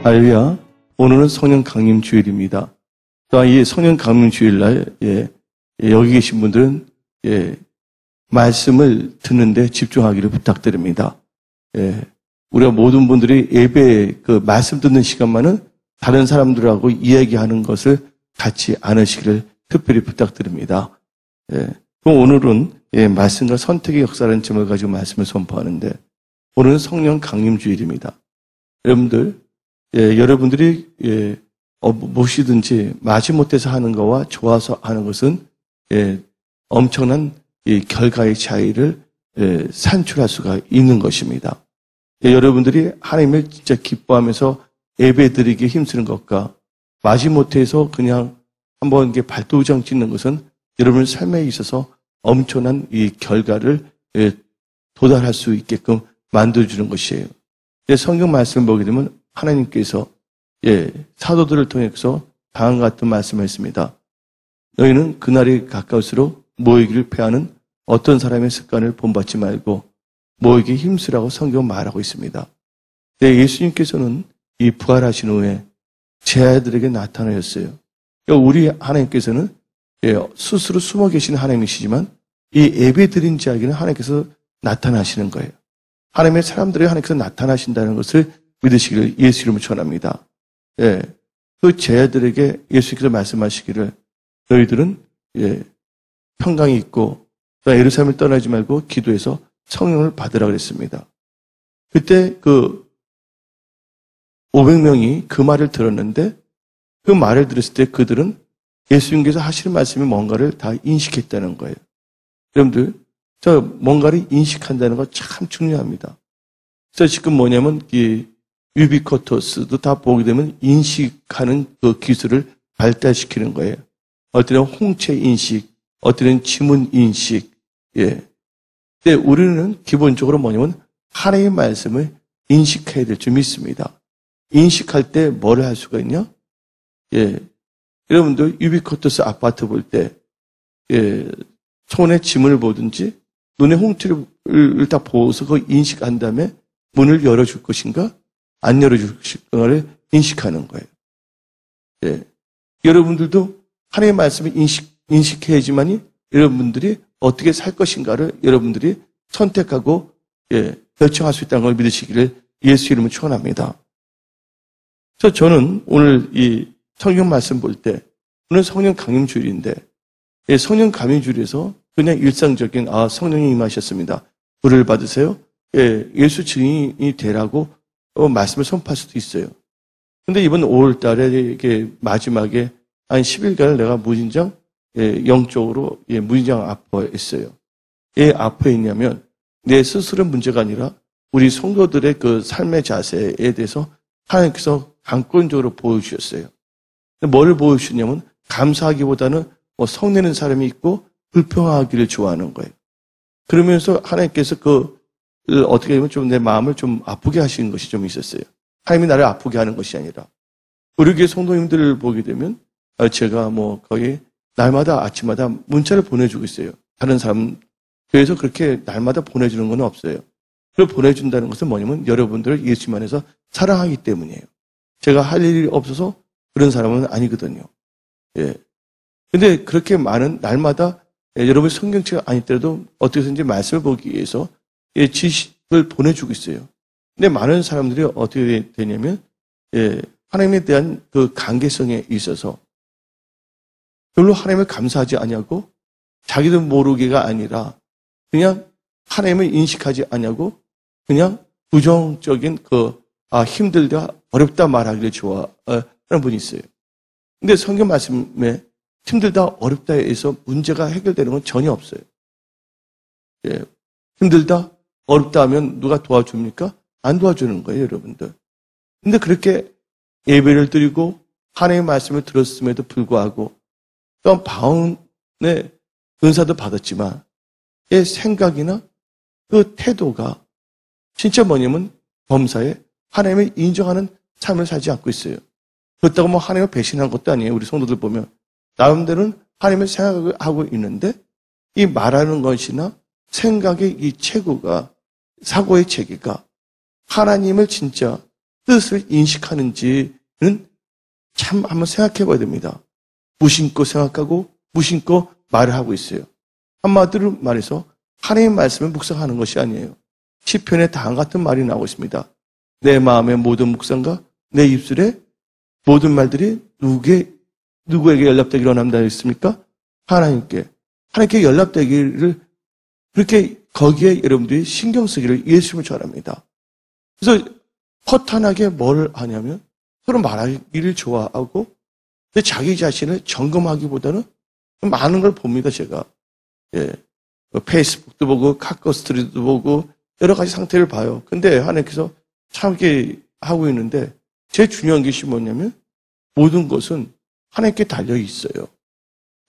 할렐루야. 오늘은 성령 강림 주일입니다. 또한 이 성령 강림 주일날 여기 계신 분들은 말씀을 듣는데 집중하기를 부탁드립니다. 우리가 모든 분들이 예배 말씀 듣는 시간만은 다른 사람들하고 이야기하는 것을 갖지 않으시기를 특별히 부탁드립니다. 그럼 오늘은 말씀과 선택의 역사라는 점을 가지고 말씀을 선포하는데, 오늘은 성령 강림 주일입니다. 여러분들, 여러분들이 무엇이든지 마지못해서 하는 것과 좋아서 하는 것은 엄청난 결과의 차이를 산출할 수가 있는 것입니다. 여러분들이 하나님을 진짜 기뻐하면서 예배드리기 힘쓰는 것과 마지못해서 그냥 한번 발도장 찍는 것은 여러분 삶에 있어서 엄청난 이 결과를 도달할 수 있게끔 만들어주는 것이에요. 성경 말씀을 보게 되면 하나님께서 사도들을 통해서 다음과 같은 말씀을 했습니다. 너희는 그날이 가까울수록 모이기를 패하는 어떤 사람의 습관을 본받지 말고 모이기 힘쓰라고 성경은 말하고 있습니다. 예수님께서는 이 부활하신 후에 제 아들에게 나타나셨어요. 우리 하나님께서는 스스로 숨어 계신 하나님이시지만 이 예배 드린 자에게는 하나님께서 나타나시는 거예요. 하나님의 사람들에게 하나님께서 나타나신다는 것을 믿으시기를 예수 이름으로 전합니다. 그 제자들에게 예수께서 말씀하시기를 너희들은 평강이 있고 예루살렘을 떠나지 말고 기도해서 성령을 받으라 그랬습니다. 그때 500명이 그 말을 들었는데, 그 말을 들었을 때 그들은 예수님께서 하시는 말씀이 뭔가를 다 인식했다는 거예요. 여러분들, 뭔가를 인식한다는 거 참 중요합니다. 그래서 지금 뭐냐면 이 유비쿼터스도 다 보게 되면 인식하는 그 기술을 발달시키는 거예요. 어떤 때는 홍채 인식, 어떤 때는 지문 인식. 근데 우리는 기본적으로 뭐냐면 하나님의 말씀을 인식해야 될 줄 믿습니다. 인식할 때 뭐를 할 수가 있냐? 여러분들 유비쿼터스 아파트 볼 때 손에 지문을 보든지 눈에 홍채를 딱 보고서 그거 인식한 다음에 문을 열어줄 것인가? 안 열어줄 것인가를 인식하는 거예요. 여러분들도 하나님의 말씀을 인식해야지만이 여러분들이 어떻게 살 것인가를 여러분들이 선택하고 결정할 수 있다는 걸 믿으시기를 예수 이름으로 축원합니다. 그래서 저는 오늘 이 성경 말씀 볼 때, 오늘 성령 강림 주일인데, 성령 강림 주일에서 그냥 일상적인 성령이 임하셨습니다, 불을 받으세요, 예수 증인이 되라고 말씀을 선포할 수도 있어요. 근데 이번 5월 달에 이게 마지막에 한 10일간을 내가 무진장 영적으로 무진장 아파했어요. 왜 아파했냐면 내 스스로 문제가 아니라 우리 성도들의 그 삶의 자세에 대해서 하나님께서 강권적으로 보여주셨어요. 뭐를 보여주셨냐면 감사하기보다는 성내는 사람이 있고 불평하기를 좋아하는 거예요. 그러면서 하나님께서 어떻게 보면 좀 내 마음을 좀 아프게 하시는 것이 좀 있었어요. 하나님이 나를 아프게 하는 것이 아니라, 우리 교회 성도님들을 보게 되면 제가 거의 날마다 아침마다 문자를 보내주고 있어요. 다른 사람 교회에서 그렇게 날마다 보내주는 건 없어요. 그걸 보내준다는 것은 뭐냐면 여러분들을 예수님 안에서 사랑하기 때문이에요. 제가 할 일이 없어서 그런 사람은 아니거든요. 근데 그렇게 많은 날마다 여러분 성경책이 아니더라도 어떻게든지 말씀을 보기 위해서 지식을 보내주고 있어요. 근데 많은 사람들이 어떻게 되냐면 하나님에 대한 그 관계성에 있어서 별로 하나님을 감사하지 않냐고, 자기도 모르게가 아니라 그냥 하나님을 인식하지 않냐고 그냥 부정적인 힘들다, 어렵다 말하기를 좋아하는 분이 있어요. 근데 성경 말씀에 힘들다, 어렵다에서 문제가 해결되는 건 전혀 없어요. 힘들다, 어렵다 하면 누가 도와줍니까? 안 도와주는 거예요, 여러분들. 근데 그렇게 예배를 드리고 하나님의 말씀을 들었음에도 불구하고 또 바울의 은사도 받았지만 의 생각이나 그 태도가 진짜 뭐냐면 범사에 하나님을 인정하는 삶을 살지 않고 있어요. 그렇다고 하나님을 배신한 것도 아니에요. 우리 성도들 보면 나름대로는 하나님을 생각하고 있는데 이 말하는 것이나 생각의 이 체구가, 사고의 체계가 하나님을 진짜 뜻을 인식하는지는 참 한번 생각해 봐야 됩니다. 무심코 생각하고 무심코 말을 하고 있어요. 한마디로 말해서 하나님의 말씀을 묵상하는 것이 아니에요. 시편에 다음 같은 말이 나오고 있습니다. 내 마음의 모든 묵상과 내 입술의 모든 말들이 누구에게 연락되기를 원한다 했습니까? 하나님께. 하나님께 연락되기를 그렇게 거기에 여러분들이 신경 쓰기를 예수님을 전합니다. 그래서 허탄하게 뭘 하냐면 서로 말하기를 좋아하고 근데 자기 자신을 점검하기보다는 많은 걸 봅니다, 제가. 예. 페이스북도 보고 카카오스트리트도 보고 여러 가지 상태를 봐요. 근데 하나님께서 참 이렇게 하고 있는데 제일 중요한 것이 뭐냐면 모든 것은 하나님께 달려 있어요.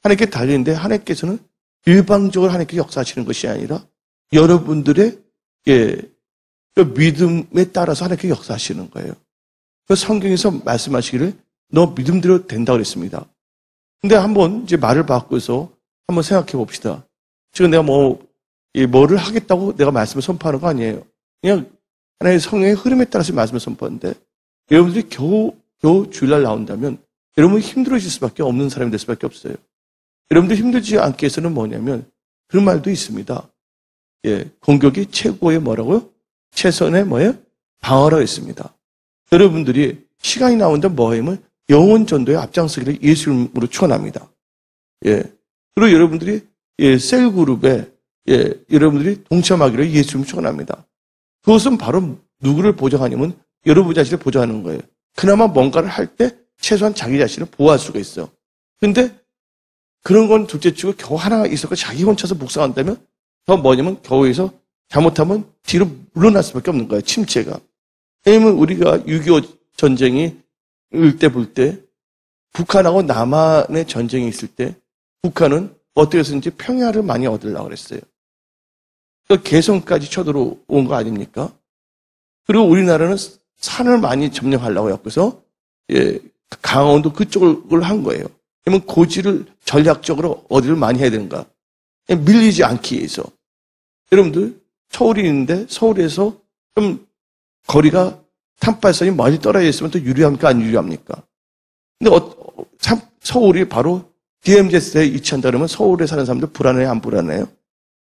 하나님께 달려 있는데 하나님께서는 일방적으로 하나님께 역사하시는 것이 아니라 여러분들의 그 믿음에 따라서 하나님께 역사하시는 거예요. 그 성경에서 말씀하시기를 너 믿음대로 된다고 그랬습니다. 근데 한번 이제 말을 바꿔서 한번 생각해 봅시다. 지금 내가 뭐를 하겠다고 내가 말씀을 선포하는 거 아니에요. 그냥 하나님의 성령의 흐름에 따라서 말씀을 선포하는데 여러분들이 겨우 주일날 나온다면 여러분이 힘들어질 수밖에 없는 사람이 될 수밖에 없어요. 여러분들 힘들지 않게 해서는 뭐냐면 그런 말도 있습니다. 예, 공격이 최고의 뭐라고요? 최선의 뭐예요? 방어라고 했습니다. 여러분들이 시간이 나온다 뭐하면 영혼 전도에 앞장서기를 예수님으로 축원합니다. 예. 그리고 여러분들이 셀 그룹에 여러분들이 동참하기를 예수님으로 축원합니다. 그것은 바로 누구를 보장하냐면 여러분 자신을 보장하는 거예요. 그나마 뭔가를 할 때 최소한 자기 자신을 보호할 수가 있어. 근데 그런 건 둘째치고 겨우 하나가 있었고 자기 혼자서 묵상한다면 더 뭐냐면 겨우에서 잘못하면 뒤로 물러날 수밖에 없는 거예요. 침체가. 왜냐면 우리가 6.25 전쟁이 때 볼 때 북한하고 남한의 전쟁이 있을 때 북한은 어떻게 해서든지 평야를 많이 얻으려고 그랬어요. 그러니까 개성까지 쳐들어온 거 아닙니까? 그리고 우리나라는 산을 많이 점령하려고 해서 강원도 그쪽을 한 거예요. 그러면 고지를 전략적으로 어디를 많이 해야 되는가? 밀리지 않기 위해서. 여러분들 서울이 있는데 서울에서 좀 거리가 탄발선이 멀리 떨어져 있으면 또 유리합니까? 안 유리합니까? 근데 서울이 바로 DMZ에 위치한다 그러면 서울에 사는 사람들 불안해요? 안 불안해요?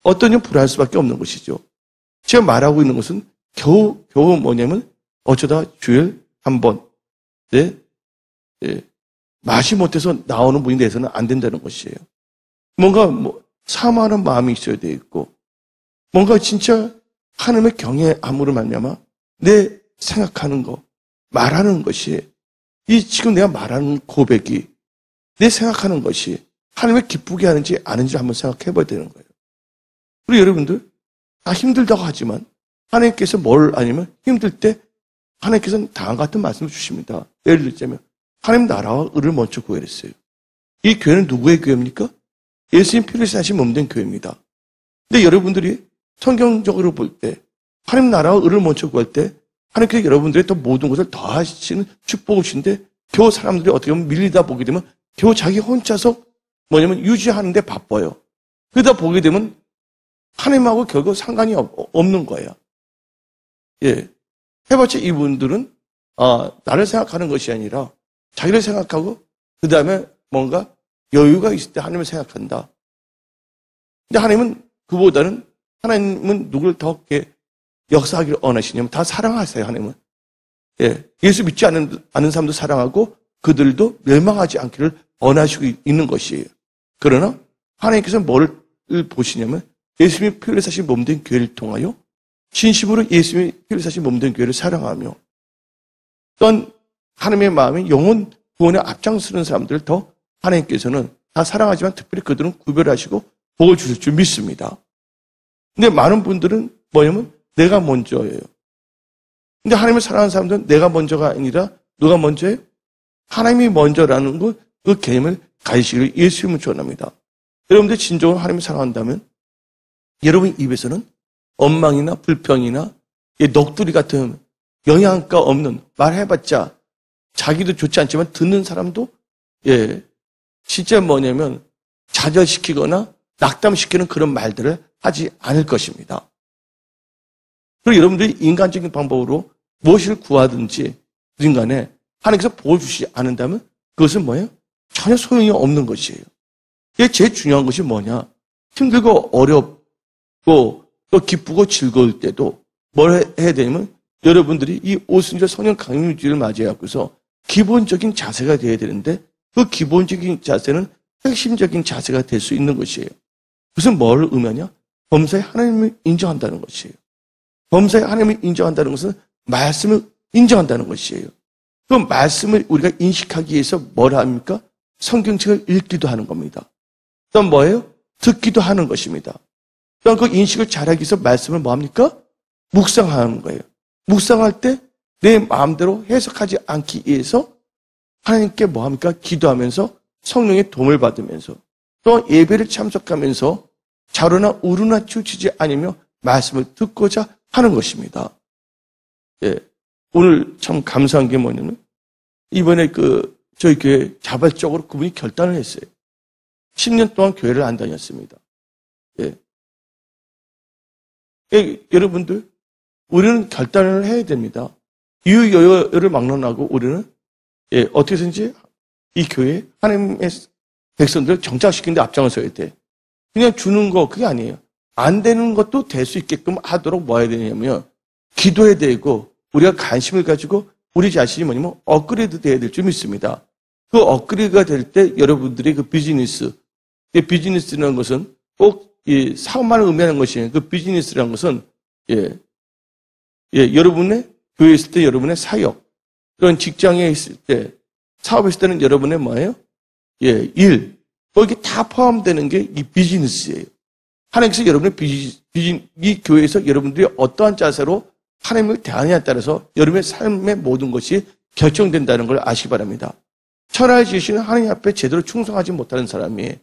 어떤 점 불안할 수밖에 없는 것이죠. 제가 말하고 있는 것은 겨우 뭐냐면 어쩌다 주일 한 번 맛이 못해서 나오는 분이 돼서는 안 된다는 것이에요. 뭔가 사모하는 마음이 있어야 되겠고 뭔가 진짜 하나님의 경외함으로 말미암아 내 생각하는 거, 말하는 것이 지금 내가 말하는 고백이 내 생각하는 것이 하나님을 기쁘게 하는지 아는지 한번 생각해 봐야 되는 거예요. 그리고 여러분들 다 힘들다고 하지만 하나님께서 뭘 아니면 힘들 때 하나님께서는 다음 같은 말씀을 주십니다. 예를 들자면 하나님 나라와 의를 먼저 구하랬어요. 이 교회는 누구의 교회입니까? 예수님 피를 사신 몸된 교회입니다. 근데 여러분들이 성경적으로 볼 때 하나님 나라와 의를 먼저 구할 때 하나님께서 여러분들의 또 모든 것을 더하시는 축복이신데 겨우 사람들이 어떻게 보면 밀리다 보게 되면 겨우 자기 혼자서 뭐냐면 유지하는데 바빠요. 그러다 보게 되면 하나님하고 결국 상관이 없는 거예요. 예. 해봤자 이분들은 나를 생각하는 것이 아니라 자기를 생각하고 그 다음에 뭔가 여유가 있을 때 하나님을 생각한다. 근데 하나님은 누구를 더 역사하기를 원하시냐면 다 사랑하세요, 하나님은. 예. 예수 믿지 않는 사람도 사랑하고 그들도 멸망하지 않기를 원하시고 있는 것이에요. 그러나 하나님께서 뭘 보시냐면 예수님이 피를 사신 몸된 교회를 통하여 진심으로 예수님이 피를 사신 몸된 교회를 사랑하며 또한 하나님의 마음이 영혼 구원에 앞장서는 사람들을 더 하나님께서는 다 사랑하지만 특별히 그들은 구별하시고 복을 주실 줄 믿습니다. 근데 많은 분들은 뭐냐면 내가 먼저예요. 근데 하나님을 사랑하는 사람들은 내가 먼저가 아니라 누가 먼저예요? 하나님이 먼저라는 그 개념을 가지시기를 예수님을 축원합니다. 여러분들 진정으로 하나님을 사랑한다면 여러분 입에서는 원망이나 불평이나 넋두리 같은 영양가 없는 말해봤자 자기도 좋지 않지만 듣는 사람도 진짜 뭐냐면 좌절시키거나 낙담시키는 그런 말들을 하지 않을 것입니다. 그리고 여러분들이 인간적인 방법으로 무엇을 구하든지 간에 하나님께서 복을 주시지 않는다면 그것은 뭐예요? 전혀 소용이 없는 것이에요. 이게 제일 중요한 것이 뭐냐? 힘들고 어렵고 또 기쁘고 즐거울 때도 뭘 해야 되냐면 여러분들이 이 오순절 성령 강림주의를 맞이해서 기본적인 자세가 되어야 되는데 그 기본적인 자세는 핵심적인 자세가 될 수 있는 것이에요. 그것은 뭘 의미하냐? 범사에 하나님을 인정한다는 것이에요. 범사에 하나님을 인정한다는 것은 말씀을 인정한다는 것이에요. 그 말씀을 우리가 인식하기 위해서 뭘 합니까? 성경책을 읽기도 하는 겁니다. 또 뭐예요? 듣기도 하는 것입니다. 또 그 인식을 잘하기 위해서 말씀을 뭐 합니까? 묵상하는 거예요. 묵상할 때 내 마음대로 해석하지 않기 위해서 하나님께 뭐 합니까? 기도하면서 성령의 도움을 받으면서 또 예배를 참석하면서 좌로나 우로나 치우치지 않으며 말씀을 듣고자 하는 것입니다. 예. 오늘 참 감사한 게 뭐냐면 이번에 저희 교회 자발적으로 그분이 결단을 했어요. 10년 동안 교회를 안 다녔습니다. 예. 예, 여러분들 우리는 결단을 해야 됩니다. 이유여여를 막론하고 우리는 어떻게든지 이 교회에 하나님의 백성들을 정착시키는 데 앞장을 서야 돼. 그냥 주는 거 그게 아니에요. 안 되는 것도 될 수 있게끔 하도록 뭐 해야 되냐면 기도해야 되고 우리가 관심을 가지고 우리 자신이 뭐냐면 업그레이드 돼야 될 줄 믿습니다. 그 업그레이드가 될 때 여러분들이 그 비즈니스라는 것은 꼭 이 사업만을 의미하는 것이에요. 그 비즈니스라는 것은 여러분의 교회에 있을 때 여러분의 사역, 그런 직장에 있을 때, 사업에 있을 때는 여러분의 뭐예요? 일. 거기 다 포함되는 게 이 비즈니스예요. 하나님께서 여러분의 이 교회에서 여러분들이 어떠한 자세로 하나님을 대하느냐에 따라서 여러분의 삶의 모든 것이 결정된다는 걸 아시기 바랍니다. 천하에 지으시는 하나님 앞에 제대로 충성하지 못하는 사람이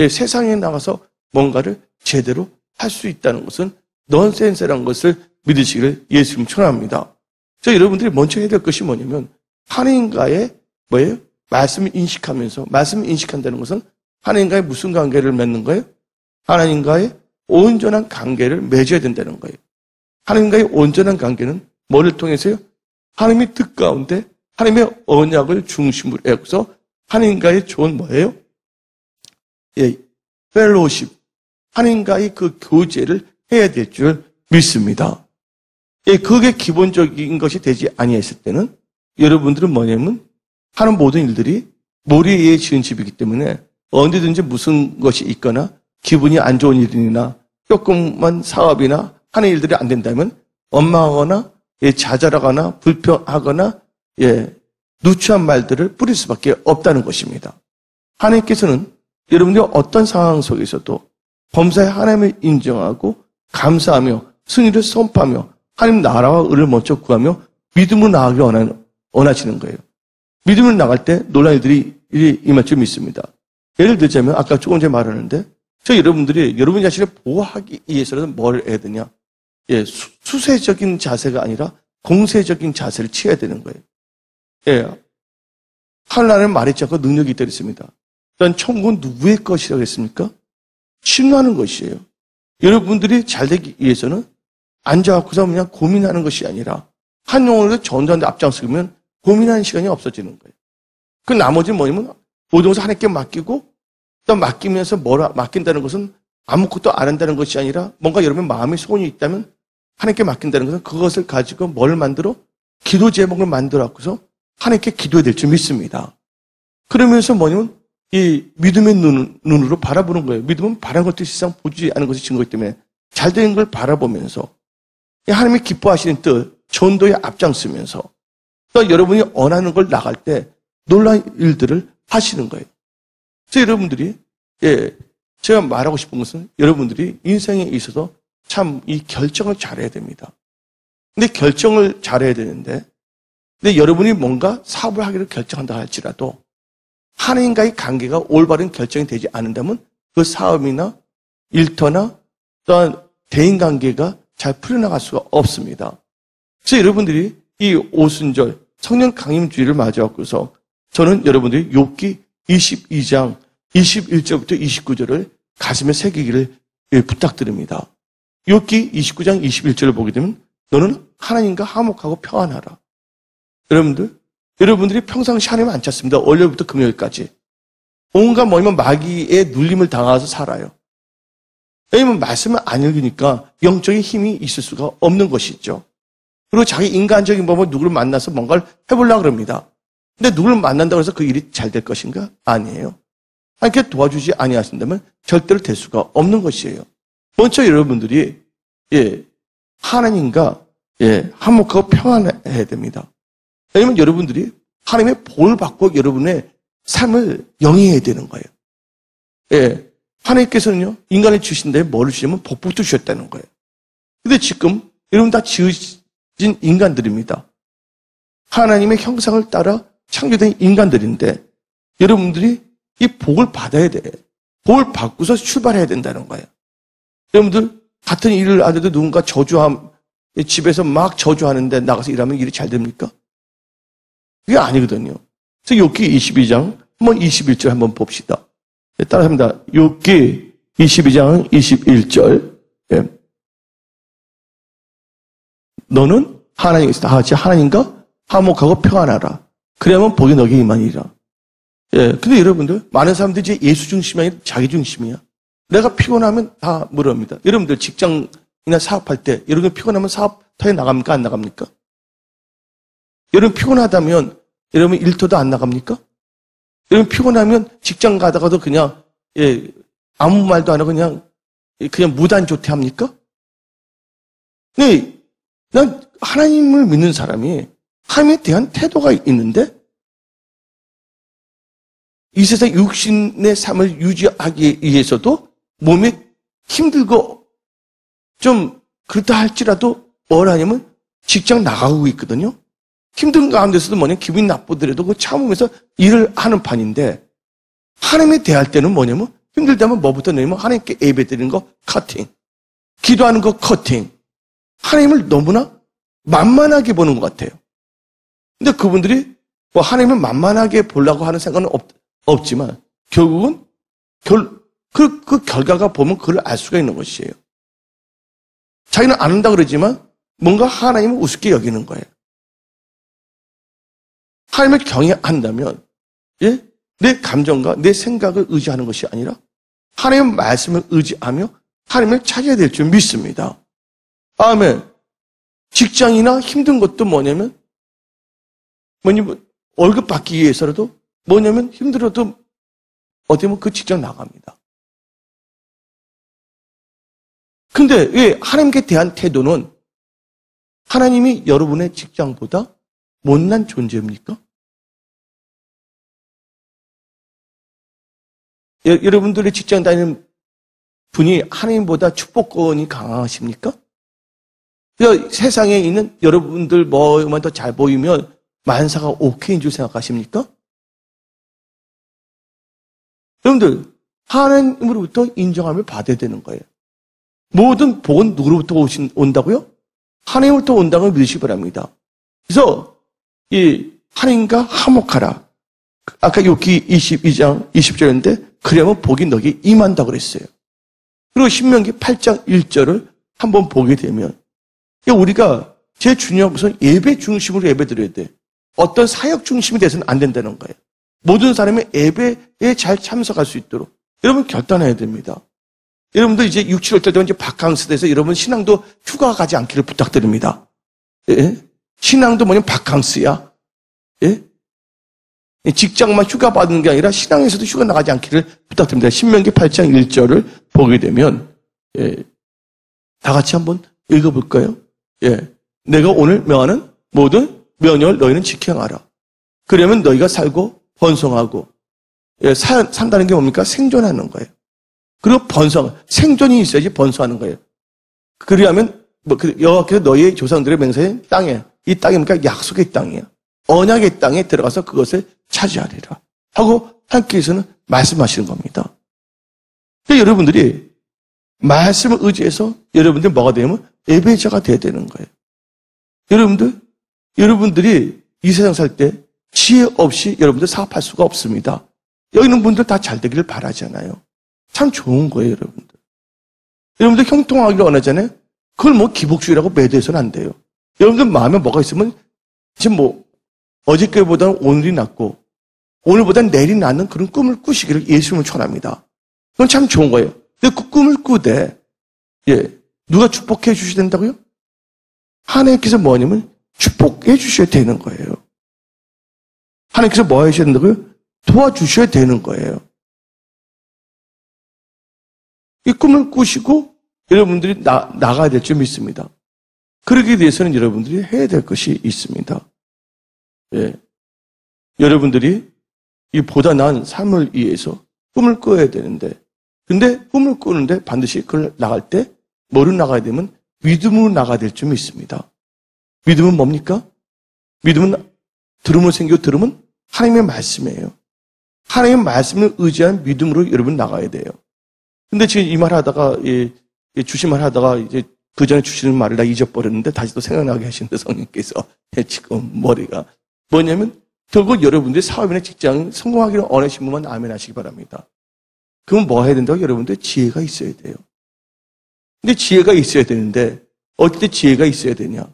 세상에 나가서 뭔가를 제대로 할 수 있다는 것은 넌센스라는 것을 믿으시기를 예수님 축원합니다. 여러분들이 먼저 해야 될 것이 뭐냐면 하나님과의 뭐예요? 말씀을 인식하면서 말씀을 인식한다는 것은 하나님과의 무슨 관계를 맺는 거예요? 하나님과의 온전한 관계를 맺어야 된다는 거예요. 하나님과의 온전한 관계는 뭐를 통해서요? 하나님의 뜻 가운데 하나님의 언약을 중심으로 해서 하나님과의 좋은 뭐예요? 펠로우십. 하나님과의 그 교제를 해야 될 줄 믿습니다. 그게 기본적인 것이 되지 아니했을 때는 여러분들은 뭐냐면 하는 모든 일들이 머리 위에 지은 집이기 때문에 언제든지 무슨 것이 있거나 기분이 안 좋은 일이나 조금만 사업이나 하는 일들이 안 된다면 원망하거나 좌절하거나 불평하거나 누추한 말들을 뿌릴 수밖에 없다는 것입니다. 하나님께서는 여러분들이 어떤 상황 속에서도 범사에 하나님을 인정하고 감사하며 승리를 선포하며 하나님 나라와 의를 먼저 구하며 믿음으로 나아가기 원하시는 거예요. 믿음으로 나갈 때 놀라운 일들이 임할 줄 믿습니다. 예를 들자면 아까 조금 전에 말하는데 여러분들이 여러분 자신을 보호하기 위해서는 뭘 해야 되냐? 수세적인 자세가 아니라 공세적인 자세를 취해야 되는 거예요. 하나님은 말했지 않고 능력이 있다 그랬습니다. 일단 천국은 누구의 것이라고 했습니까? 침노하는 것이에요. 여러분들이 잘 되기 위해서는 앉아갖고서 그냥 고민하는 것이 아니라 한 영혼을 전도하는데 앞장서면 고민하는 시간이 없어지는 거예요. 그 나머지는 뭐냐면 모든 것을 하나님께 맡기고 또 맡기면서 맡긴다는 것은 아무것도 안 한다는 것이 아니라 뭔가 여러분 마음에 소원이 있다면 하나님께 맡긴다는 것은 그것을 가지고 뭘 만들어? 기도 제목을 만들어 갖고서 하나님께 기도해야 될 줄 믿습니다. 그러면서 뭐냐면 이 믿음의 눈으로 바라보는 거예요. 믿음은 바라는 것도 세상 보지 않은 것이 증거이기 때문에 잘 되는 걸 바라보면서 하나님이 기뻐하시는 뜻, 전도에 앞장서면서 또 여러분이 원하는 걸 나갈 때 놀라운 일들을 하시는 거예요. 그래서 여러분들이 제가 말하고 싶은 것은 여러분들이 인생에 있어서 참 이 결정을 잘해야 됩니다. 근데 결정을 잘해야 되는데 근데 여러분이 뭔가 사업을 하기를 결정한다 할지라도 하나님과의 관계가 올바른 결정이 되지 않는다면 그 사업이나 일터나 또한 대인관계가 잘 풀려나갈 수가 없습니다. 그래서 여러분들이 이 오순절 성령 강림주의를 맞이하고서 저는 여러분들이 욥기 22장 21절부터 29절을 가슴에 새기기를 부탁드립니다. 욥기 29장 21절을 보게 되면 너는 하나님과 화목하고 평안하라. 여러분들이 평상시 하나님 안 찾습니다. 월요일부터 금요일까지. 온갖 뭐냐면 마귀의 눌림을 당해서 살아요. 왜냐면 말씀을 안 읽으니까 영적인 힘이 있을 수가 없는 것이죠. 그리고 자기 인간적인 법으로 누구를 만나서 뭔가를 해보려고 그럽니다. 근데 누구를 만난다고 해서 그 일이 잘 될 것인가? 아니에요. 하나님께 도와주지 아니하신다면 절대로 될 수가 없는 것이에요. 먼저 여러분들이 하나님과 화목하고 평안해야 됩니다. 왜냐면 여러분들이 하나님의 복을 받고 여러분의 삶을 영위해야 되는 거예요. 하나님께서는요, 인간을 주신데 뭐를 주시면 복부터 주셨다는 거예요. 근데 지금 여러분 다 지으신 인간들입니다. 하나님의 형상을 따라 창조된 인간들인데 여러분들이 이 복을 받아야 돼. 복을 받고서 출발해야 된다는 거예요. 여러분들 같은 일을 하는데도 누군가 집에서 막 저주하는데 나가서 일하면 일이 잘 됩니까? 그게 아니거든요. 그래서 욥기 22장 한번 21절 한번 봅시다. 따라합니다. 욥기 22장 21절. 너는 하나님과 화목하고 평안하라. 그래야만 복이 너에게 임하니라. 근데 여러분들 많은 사람들이 이제 예수 중심이 아니라 자기 중심이야. 내가 피곤하면 다 물어봅니다. 여러분들 직장이나 사업할 때 여러분 피곤하면 사업터에 나갑니까? 안 나갑니까? 여러분 피곤하다면 여러분 일터도 안 나갑니까? 여러분 피곤하면 직장 가다가도 그냥 아무 말도 안 하고 그냥 무단조퇴합니까? 네, 난 하나님을 믿는 사람이 하나님에 대한 태도가 있는데 이 세상 육신의 삶을 유지하기 위해서도 몸이 힘들고 좀 그렇다 할지라도 뭘 하냐면 직장 나가고 있거든요. 힘든 가운데서도 기분이 나쁘더라도 그 참으면서 일을 하는 판인데 하나님에 대할 때는 뭐냐면 힘들다면 뭐부터 내면 하나님께 예배드리는 거 커팅, 기도하는 거 커팅. 하나님을 너무나 만만하게 보는 것 같아요. 근데 그분들이 하나님을 만만하게 보려고 하는 생각은 없지만 결국은 그 결과가 보면 그걸 알 수가 있는 것이에요. 자기는 안 한다 그러지만 뭔가 하나님을 우습게 여기는 거예요. 하나님을 경외한다면 내 감정과 내 생각을 의지하는 것이 아니라 하나님의 말씀을 의지하며 하나님을 찾아야 될 줄 믿습니다. 아멘. 직장이나 힘든 것도 뭐냐면 월급 받기 위해서라도 뭐냐면 힘들어도 어떻게 보면 그 직장 나갑니다. 근데 왜 하나님께 대한 태도는 하나님이 여러분의 직장보다 못난 존재입니까? 여러분들의 직장 다니는 분이 하나님보다 축복권이 강하십니까? 세상에 있는 여러분들 뭐만 더 잘 보이면 만사가 오케이인 줄 생각하십니까? 여러분들 하나님으로부터 인정함을 받아야 되는 거예요. 모든 복은 누구로부터 온다고요? 하나님으로부터 온다고 믿으시기 바랍니다. 그래서 이 하나님과 화목하라. 아까 욥기 22장 20절인데 그러면 복이 너에게 임한다고 그랬어요. 그리고 신명기 8장 1절을 한번 보게 되면 우리가 제일 중요한 것은 예배 중심으로 예배드려야 돼. 어떤 사역 중심이 돼서는 안 된다는 거예요. 모든 사람이 예배에 잘 참석할 수 있도록 여러분 결단해야 됩니다. 여러분들 이제 6, 7월 때 되면 이제 바캉스 돼서 여러분 신앙도 휴가 가지 않기를 부탁드립니다. 신앙도 바캉스야. 직장만 휴가 받는 게 아니라 신앙에서도 휴가 나가지 않기를 부탁드립니다. 신명기 8장 1절을 보게 되면 다 같이 한번 읽어볼까요? 내가 오늘 명하는 모든 명령을 너희는 지켜 행하라. 그러면 너희가 살고 번성하고 산다는 게 뭡니까? 생존하는 거예요. 그리고 생존이 있어야지 번성하는 거예요. 그리하면 여호와께서 너희의 조상들의 맹세한 땅에 이 땅이 뭡니까? 약속의 땅이에요. 언약의 땅에 들어가서 그것을 차지하리라 하고 하나님께서는 말씀하시는 겁니다. 그러니까 여러분들이 말씀을 의지해서 여러분들이 뭐가 되면 예배자가 돼야 되는 거예요. 여러분들이 이 세상 살 때 지혜 없이 여러분들 사업할 수가 없습니다. 여기 있는 분들 다 잘 되기를 바라잖아요. 참 좋은 거예요, 여러분들. 여러분들 형통하기를 원하잖아요. 그걸 기복주의라고 매도해서는 안 돼요. 여러분들 마음에 뭐가 있으면 지금 뭐 어저께보다는 오늘이 낫고 오늘보다는 내일이 낫는 그런 꿈을 꾸시기를 예수님을 축원합니다. 그건 참 좋은 거예요. 근데 그 꿈을 꾸되 누가 축복해 주셔야 된다고요? 하나님께서 뭐냐면 축복해 주셔야 되는 거예요. 하나님께서 뭐 하셔야 된다고요? 도와주셔야 되는 거예요. 이 꿈을 꾸시고 여러분들이 나가야 될 줄 믿습니다. 그러기 위해서는 여러분들이 해야 될 것이 있습니다. 여러분들이 이 보다 나은 삶을 위해서 꿈을 꿔야 되는데, 근데 꿈을 꾸는데 반드시 그걸 나갈 때 뭐로 나가야 되면 믿음으로 나가야 될 줄 믿습니다. 믿음은 뭡니까? 믿음은 들음으로 생기고 들음은 하나님의 말씀이에요. 하나님의 말씀을 의지한 믿음으로 여러분 나가야 돼요. 근데 지금 이 말 하다가, 주신 말 하다가 이제 그 전에 주시는 말을 다 잊어버렸는데 다시 또 생각나게 하시는데 성령께서 지금 머리가 뭐냐면 결국 여러분들이 사업이나 직장 성공하기를 원하시는 분만 아멘 하시기 바랍니다. 그럼 뭐 해야 된다고? 여러분들 지혜가 있어야 돼요. 근데 지혜가 있어야 되는데 어떻게 지혜가 있어야 되냐?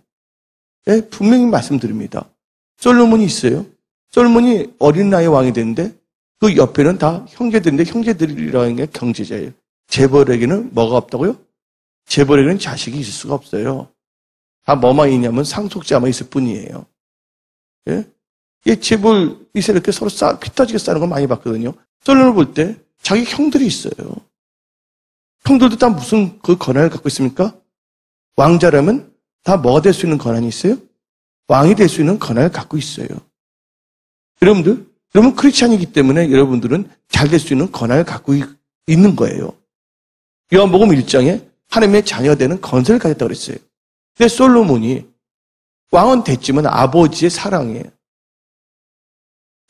분명히 말씀드립니다. 솔로몬이 있어요. 솔로몬이 어린 나이에 왕이 됐는데 그 옆에는 다 형제들인데 형제들이라는 게 경제자예요. 재벌에게는 뭐가 없다고요? 재벌에게는 자식이 있을 수가 없어요. 다 뭐만 있냐면 상속자만 있을 뿐이에요. 재벌 이세 이렇게 서로 피 터지게 싸는 거 많이 봤거든요. 솔로몬을 볼 때 자기 형들이 있어요. 형들도 다 무슨 그 권한을 갖고 있습니까? 왕자라면 다 뭐가 될 수 있는 권한이 있어요? 왕이 될 수 있는 권한을 갖고 있어요. 여러분 크리스찬이기 때문에 여러분들은 잘 될 수 있는 권한을 갖고 있는 거예요. 요한복음 1장에 하나님의 자녀가 되는 건설을 가졌다고 그랬어요. 근데 솔로몬이 왕은 됐지만 아버지의 사랑이에요.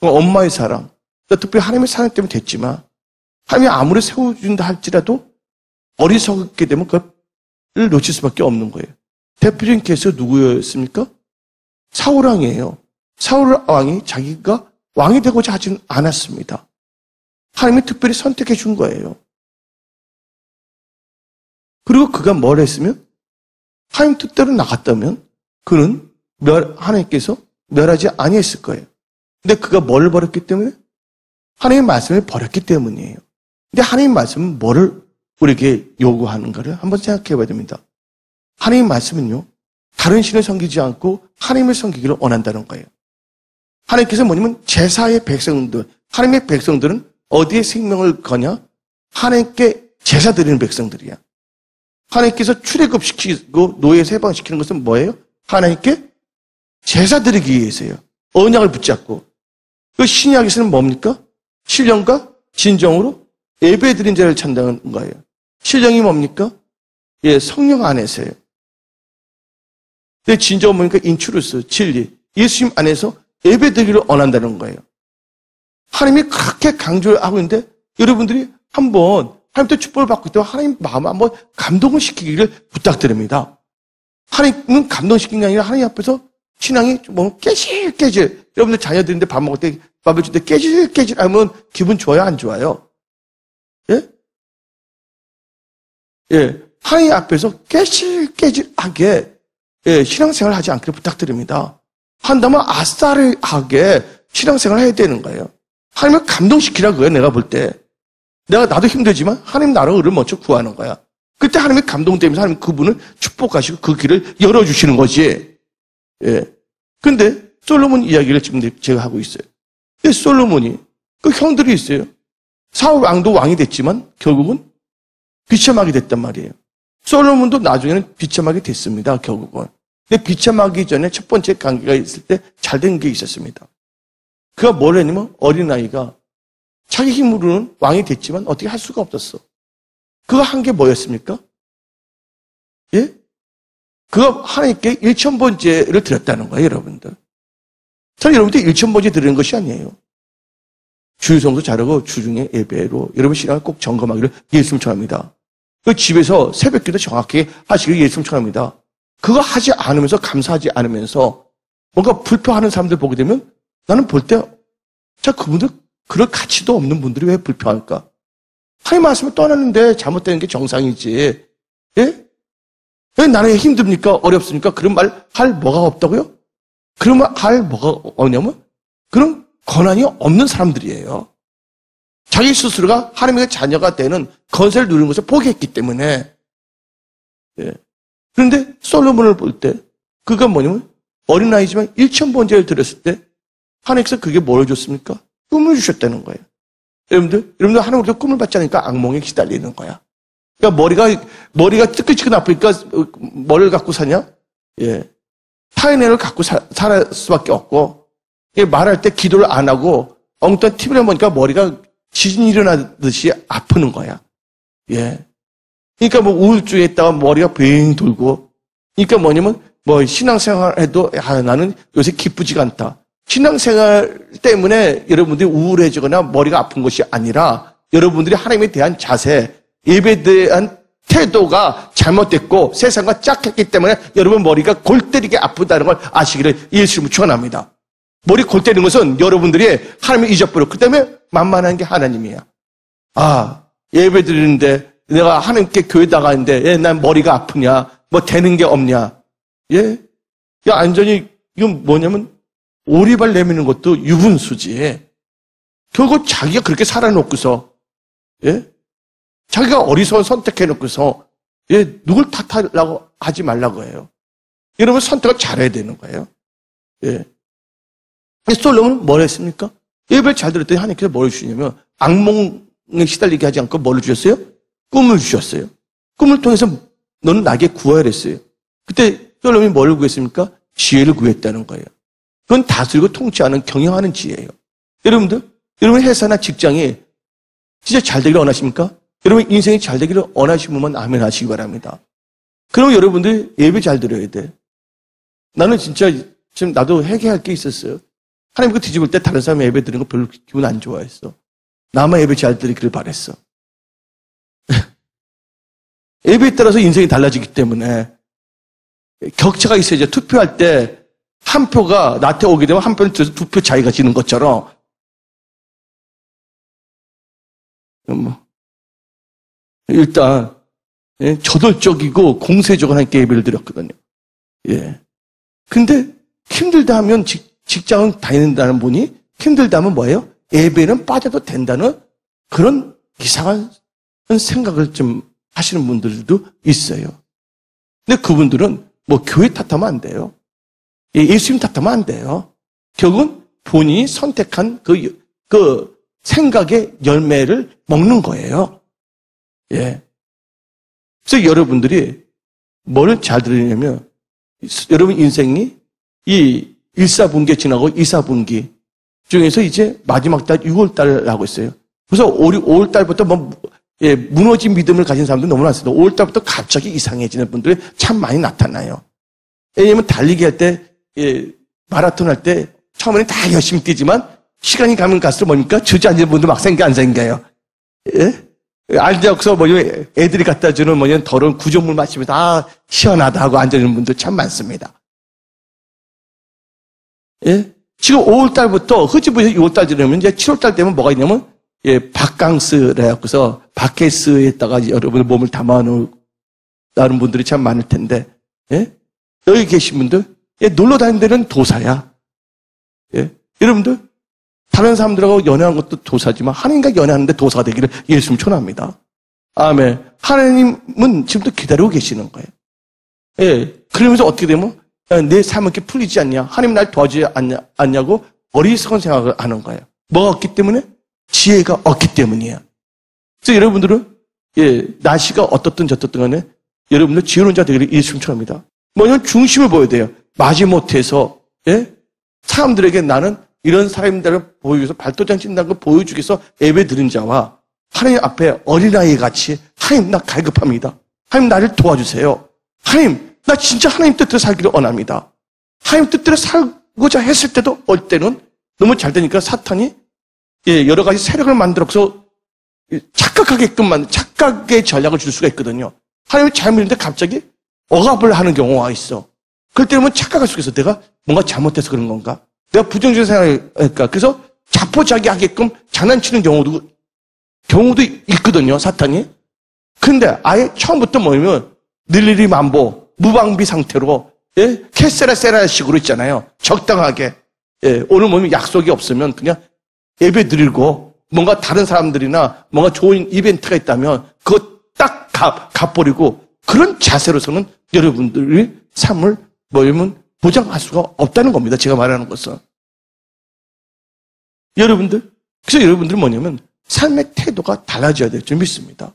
엄마의 사랑, 특별히 하나님의 사랑 때문에 됐지만 하나님이 아무리 세워준다 할지라도 어리석게 되면 그걸 놓칠 수밖에 없는 거예요. 대표적인 케이스가 누구였습니까? 사울 왕이에요. 사울 왕이 자기가 왕이 되고자 하지는 않았습니다. 하나님이 특별히 선택해 준 거예요. 그리고 그가 뭘 했으면 하나님 뜻대로 나갔다면 그는 하나님께서 멸하지 아니했을 거예요. 근데 그가 뭘 버렸기 때문에? 하나님의 말씀을 버렸기 때문이에요. 근데 하나님의 말씀은 뭐를 우리에게 요구하는가를 한번 생각해 봐야 됩니다. 하나님의 말씀은요, 다른 신을 섬기지 않고 하나님을 섬기기를 원한다는 거예요. 하나님께서 뭐냐면 제사의 백성들, 하나님의 백성들은 어디에 생명을 거냐? 하나님께 제사 드리는 백성들이야. 하나님께서 출애굽시키고 노예에서 해방시키는 것은 뭐예요? 하나님께 제사 드리기 위해서요. 언약을 붙잡고. 그 신약에서는 뭡니까? 신령과 진정으로 예배 드린 자를 찬양하는 거예요. 신령이 뭡니까? 성령 안에서요. 근데 진정은 뭡니까? 인추루스, 진리. 예수님 안에서 예배 드리기를 원한다는 거예요. 하나님이 그렇게 강조를 하고 있는데 여러분들이 한번 하나님께 축복을 받고 있다면 하나님 마음을 한번 감동을 시키기를 부탁드립니다. 하나님은 감동시키는 게 아니라 하나님 앞에서 신앙이 뭐 깨질깨질. 여러분들 자녀들인데 밥 먹을 때 밥을 줄 때 깨질깨질 하면 기분 좋아요? 안 좋아요? 하나님 앞에서 깨질깨질하게 신앙생활을 하지 않기를 부탁드립니다. 한다면 아싸리하게 신앙생활을 해야 되는 거예요. 하나님을 감동시키라 그거예요. 내가 볼 때. 나도 힘들지만 하나님 나라의 의를 먼저 구하는 거야. 그때 하나님의 감동되면서 하나님 그분을 축복하시고 그 길을 열어주시는 거지. 근데 솔로몬 이야기를 지금 제가 하고 있어요. 근데 솔로몬이 그 형들이 있어요. 사울 왕도 왕이 됐지만 결국은 비참하게 됐단 말이에요. 솔로몬도 나중에는 비참하게 됐습니다. 결국은. 근데 비참하기 전에 첫 번째 관계가 있을 때 잘된 게 있었습니다. 그가 뭘 했냐면 어린아이가 자기 힘으로는 왕이 됐지만 어떻게 할 수가 없었어. 그가 한 게 뭐였습니까? 그가 하나님께 1000번째를 드렸다는 거예요, 여러분들. 저는 여러분들 1000번째 드리는 것이 아니에요. 주일성도 잘하고 주중에 예배로 여러분 신앙을 꼭 점검하기를 예수님 청합니다. 그 집에서 새벽기도 정확하게 하시기를 예수님 청합니다. 그거 하지 않으면서 감사하지 않으면서 뭔가 불평하는 사람들 보게 되면 나는 볼 때 자 그분들 그럴 가치도 없는 분들이 왜 불평할까? 하나님 말씀을 떠났는데 잘못되는 게 정상이지. 왜 나는 힘듭니까? 어렵습니까? 그런 말 할 뭐가 없다고요? 그런 말 할 뭐가 없냐면 그런 권한이 없는 사람들이에요. 자기 스스로가 하나님의 자녀가 되는 건세를 누리는 것을 포기했기 때문에. 예. 그런데 솔로몬을 볼 때 그가 뭐냐면 어린아이지만 1,000번째를 드렸을 때 하나님께서 그게 뭘 줬습니까? 꿈을 주셨다는 거예요. 여러분들 하나님으로부터 꿈을 받지 않으니까 악몽에 시달리는 거야. 그러니까 머리가 찌끈찌끈 아프니까 뭐를 갖고 사냐? 예. 타인애를 갖고 살 수밖에 없고, 말할 때 기도를 안 하고, 엉뚱한 TV를 보니까 머리가 지진이 일어나듯이 아프는 거야. 예. 그러니까 뭐 우울증에 있다가 머리가 뱅 돌고, 그러니까 뭐냐면, 신앙생활 해도, 나는 요새 기쁘지가 않다. 신앙생활 때문에 여러분들이 우울해지거나 머리가 아픈 것이 아니라, 여러분들이 하나님에 대한 자세, 예배에 대한 태도가 잘못됐고 세상과 짝했기 때문에 여러분 머리가 골 때리게 아프다는 걸 아시기를 예수님을 축원합니다. 머리 골 때리는 것은 여러분들이 하나님을 잊어버려. 그 때문에 만만한 게 하나님이야. 예배 드리는데 내가 하나님께 교회 나가는데 난 머리가 아프냐? 뭐 되는 게 없냐? 예? 완전히 이건 뭐냐면 오리발 내미는 것도 유분수지. 결국 자기가 그렇게 살아놓고서 예? 자기가 어리석은 선택해놓고서 누굴 탓하려고 하지 말라고 해요. 여러분 선택을 잘해야 되는 거예요. 예. 솔로몬은 뭘 했습니까? 예배를 잘 들었더니 하나님께서 뭘 주시냐면 악몽에 시달리게 하지 않고 뭘 주셨어요? 꿈을 주셨어요. 꿈을 통해서 너는 나에게 구하라 했어요. 그때 솔로몬이 뭘 구했습니까? 지혜를 구했다는 거예요. 그건 다스리고 통치하는 경영하는 지혜예요. 여러분 회사나 직장이 진짜 잘 되기를 원하십니까? 여러분 인생이 잘 되기를 원하시면 아멘 하시기 바랍니다. 그럼 여러분들 예배 잘 드려야 돼. 나는 진짜 지금 나도 회개할 게 있었어요. 하나님 그 뒤집을 때 다른 사람 예배 드리는 거 별로 기분 안 좋아했어. 나만 예배 잘 드리기를 바랬어. 예배에 따라서 인생이 달라지기 때문에 격차가 있어야죠. 투표할 때 한 표가 나한테 오게 되면 한 표는 두 표 차이가 지는 것처럼 일단 저돌적이고 공세적으로 하나님께 예배를 드렸거든요. 예. 근데 힘들다 하면 직장은 다닌다는 분이 힘들다 하면 뭐예요? 예배는 빠져도 된다는 그런 이상한 생각을 좀 하시는 분들도 있어요. 근데 그분들은 뭐 교회 탓하면 안 돼요. 예수님 탓하면 안 돼요. 결국은 본인이 선택한 그 생각의 열매를 먹는 거예요. 예. 그래서 여러분들이 뭘 잘 들으냐면, 여러분 인생이 이 1사분기 지나고 2사분기 중에서 이제 마지막 달 6월달을 하고 있어요. 그래서 5월달부터 무너진 믿음을 가진 사람들 너무 많습니다. 5월달부터 갑자기 이상해지는 분들이 참 많이 나타나요. 왜냐면 달리기 할 때, 마라톤 할 때 처음에는 다 열심히 뛰지만 시간이 가면 갈수록 뭡니까? 주저앉는 분들 막 생겨 안 생겨요. 예? 앉아서 애들이 갖다 주는 더러운 구조물 마시면서 시원하다 하고 앉아있는 분들 참 많습니다. 예? 지금 5월달부터 흐지부지 6월달 지나면 이제 7월달 되면 뭐가 있냐면 바캉스를 해갖고서 바케스에다가 여러분의 몸을 담아놓는 분들이 참 많을 텐데 예? 여기 계신 분들 놀러 다니는 데는 도사야. 예? 여러분들 다른 사람들하고 연애하는 것도 도사지만 하나님과 연애하는데 도사가 되기를 예수님 축원합니다. 아멘. 하나님은 지금도 기다리고 계시는 거예요. 예. 그러면서 어떻게 되면 내 삶은 이렇게 풀리지 않냐? 하나님 날 도와주지 않냐고 어리석은 생각을 하는 거예요. 뭐가 없기 때문에? 지혜가 없기 때문이야. 그래서 여러분들은 날씨가 어떻든 저떻든 간에 여러분들 지혜로운 자 되기를 예수님 축원합니다. 뭐냐면 중심을 보여야 돼요. 마지못해서 사람들에게 나는 이런 사람들을 보여주기 위해서 발도장 찐다는 걸 보여주기 위해서 예배 드린 자와 하나님 앞에 어린아이 같이 하나님 나 갈급합니다. 하나님 나를 도와주세요. 하나님 나 진짜 하나님 뜻대로 살기를 원합니다. 하나님 뜻대로 살고자 했을 때도 어떨 때는 너무 잘 되니까 사탄이 여러 가지 세력을 만들어서 착각의 전략을 줄 수가 있거든요. 하나님이 잘 믿는데 갑자기 억압을 하는 경우가 있어. 그럴 때는 착각할 수가 있어. 내가 뭔가 잘못해서 그런 건가? 내가 부정적인 생각을 할까? 그래서 자포자기하게끔 장난치는 경우도 있거든요, 사탄이. 근데 아예 처음부터 뭐냐면, 늘리리 만보, 무방비 상태로, 예? 캐세라세라식으로 있잖아요. 적당하게. 예, 오늘 뭐냐면 약속이 없으면 그냥 예배 드리고, 뭔가 다른 사람들이나 뭔가 좋은 이벤트가 있다면, 그거 딱 갚버리고, 그런 자세로서는 여러분들의 삶을 뭐냐면 보장할 수가 없다는 겁니다. 제가 말하는 것은. 그래서 여러분들은 뭐냐면 삶의 태도가 달라져야 될 줄 믿습니다.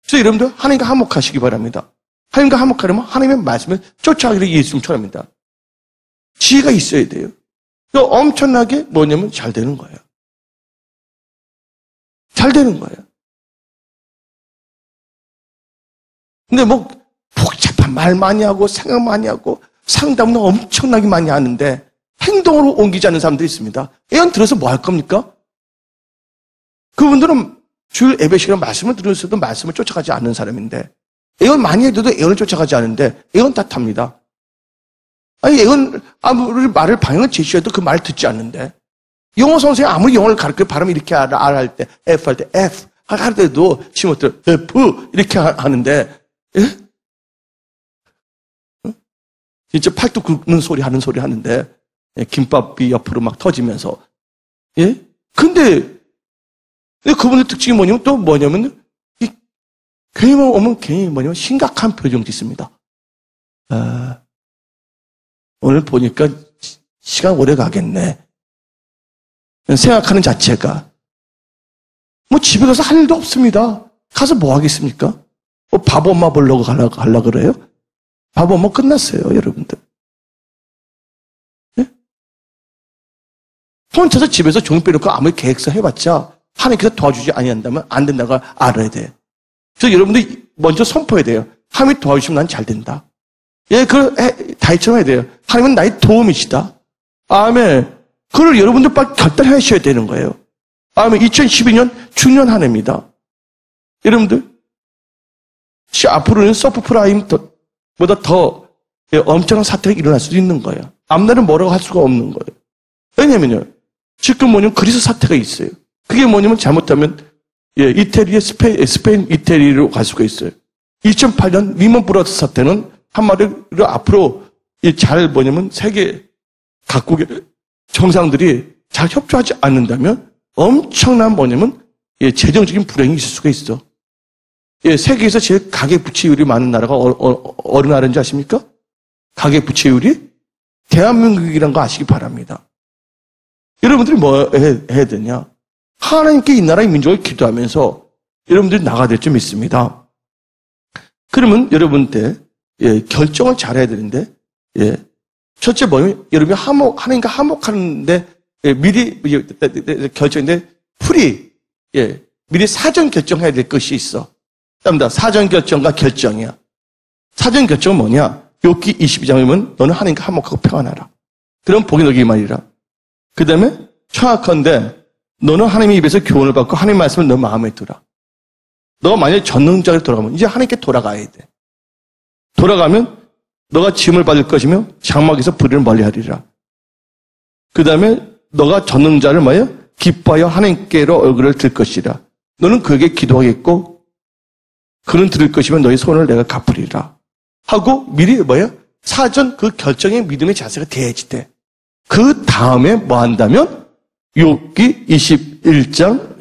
그래서 여러분들 하나님과 화목하시기 바랍니다. 하나님과 화목하려면 하나님의 말씀을 쫓아가기를 예수님 처럼입니다. 지혜가 있어야 돼요. 엄청나게 뭐냐면 잘 되는 거예요. 잘 되는 거예요. 근데 뭐 복잡한 말 많이 하고 생각 많이 하고 상담은 엄청나게 많이 하는데 행동으로 옮기지 않는 사람들이 있습니다. 애원 들어서 뭐 할 겁니까? 그분들은 주일 예배 시간에 말씀을 들으면서도 말씀을 쫓아가지 않는 사람인데 애원 많이 해도 애원을 쫓아가지 않는데 애원 탓합니다. 아니 애원 아무리 말을 방향을 제시해도 그 말 듣지 않는데 영어 선생님 아무리 영어를 가르쳐 발음 이렇게 R 할 때 F 할 때 F 할 때도 시모들 F 이렇게 하는데 예? 진짜 팔뚝 굽는 소리 하는데 김밥이 옆으로 막 터지면서 예? 근데 그분의 특징이 뭐냐면 또 뭐냐면 괜히만 오면 괜히 뭐냐면 심각한 표정 짓습니다. 오늘 보니까 시간 오래 가겠네. 생각하는 자체가 뭐 집에 가서 할 일도 없습니다. 가서 뭐 하겠습니까? 밥 엄마 보려고 가려고 그래요? 밥 엄마 끝났어요, 여러분들. 예? 혼자서 집에서 종이 빼놓고 아무리 계획서 해봤자 하나님께서 도와주지 아니한다면 안 된다고 알아야 돼. 그래서 여러분들이 먼저 선포해야 돼요. 하나님이 도와주시면 난 잘 된다. 예, 다이처럼 해야 돼요. 하나님은 나의 도움이시다. 아멘. 그걸 여러분들 빨리 결단하셔야 되는 거예요. 아멘. 2012년 중요한 한 해입니다. 여러분들, 앞으로는 서브프라임보다 더 엄청난 사태가 일어날 수도 있는 거예요. 앞날은 뭐라고 할 수가 없는 거예요. 왜냐면요. 지금 뭐냐면 그리스 사태가 있어요. 그게 뭐냐면 잘못하면 이태리의 스페인 이태리로 갈 수가 있어요. 2008년 리먼 브라더스 사태는 한마디로 앞으로 잘 뭐냐면 세계 각국의 정상들이 잘 협조하지 않는다면 엄청난 뭐냐면 재정적인 불행이 있을 수가 있어. 세계에서 제일 가계부채율이 많은 나라가 어느 나라인지 아십니까? 가계부채율이 대한민국이라는 거 아시기 바랍니다. 여러분들이 뭐 해야 되냐? 하나님께 이 나라의 민족을 기도하면서 여러분들이 나가야 될 줄 믿습니다. 그러면 여러분들 결정을 잘해야 되는데 첫째 뭐냐면 여러분이 하나님과 화목하는데 미리 결정인데 미리 사전 결정해야 될 것이 있어. 사전 결정과 결정이야. 사전 결정은 뭐냐? 욥기 22장이면 너는 하나님과 화목하고 평안하라. 그럼 복이 너에게 말이라. 그 다음에 청하건대 너는 하나님의 입에서 교훈을 받고 하나님의 말씀을 너 마음에 두라. 너가 만약에 전능자로 돌아가면 이제 하나님께 돌아가야 돼. 돌아가면 너가 짐을 받을 것이며 장막에서 불의를 멀리하리라. 그 다음에 너가 전능자를 기뻐하여 하나님께로 얼굴을 들 것이라. 너는 그에게 기도하겠고 그는 들을 것이면 너의 손을 내가 갚으리라. 하고 미리 사전 그 결정의 믿음의 자세가 돼야지 돼. 그 다음에 뭐 한다면 욥기 21장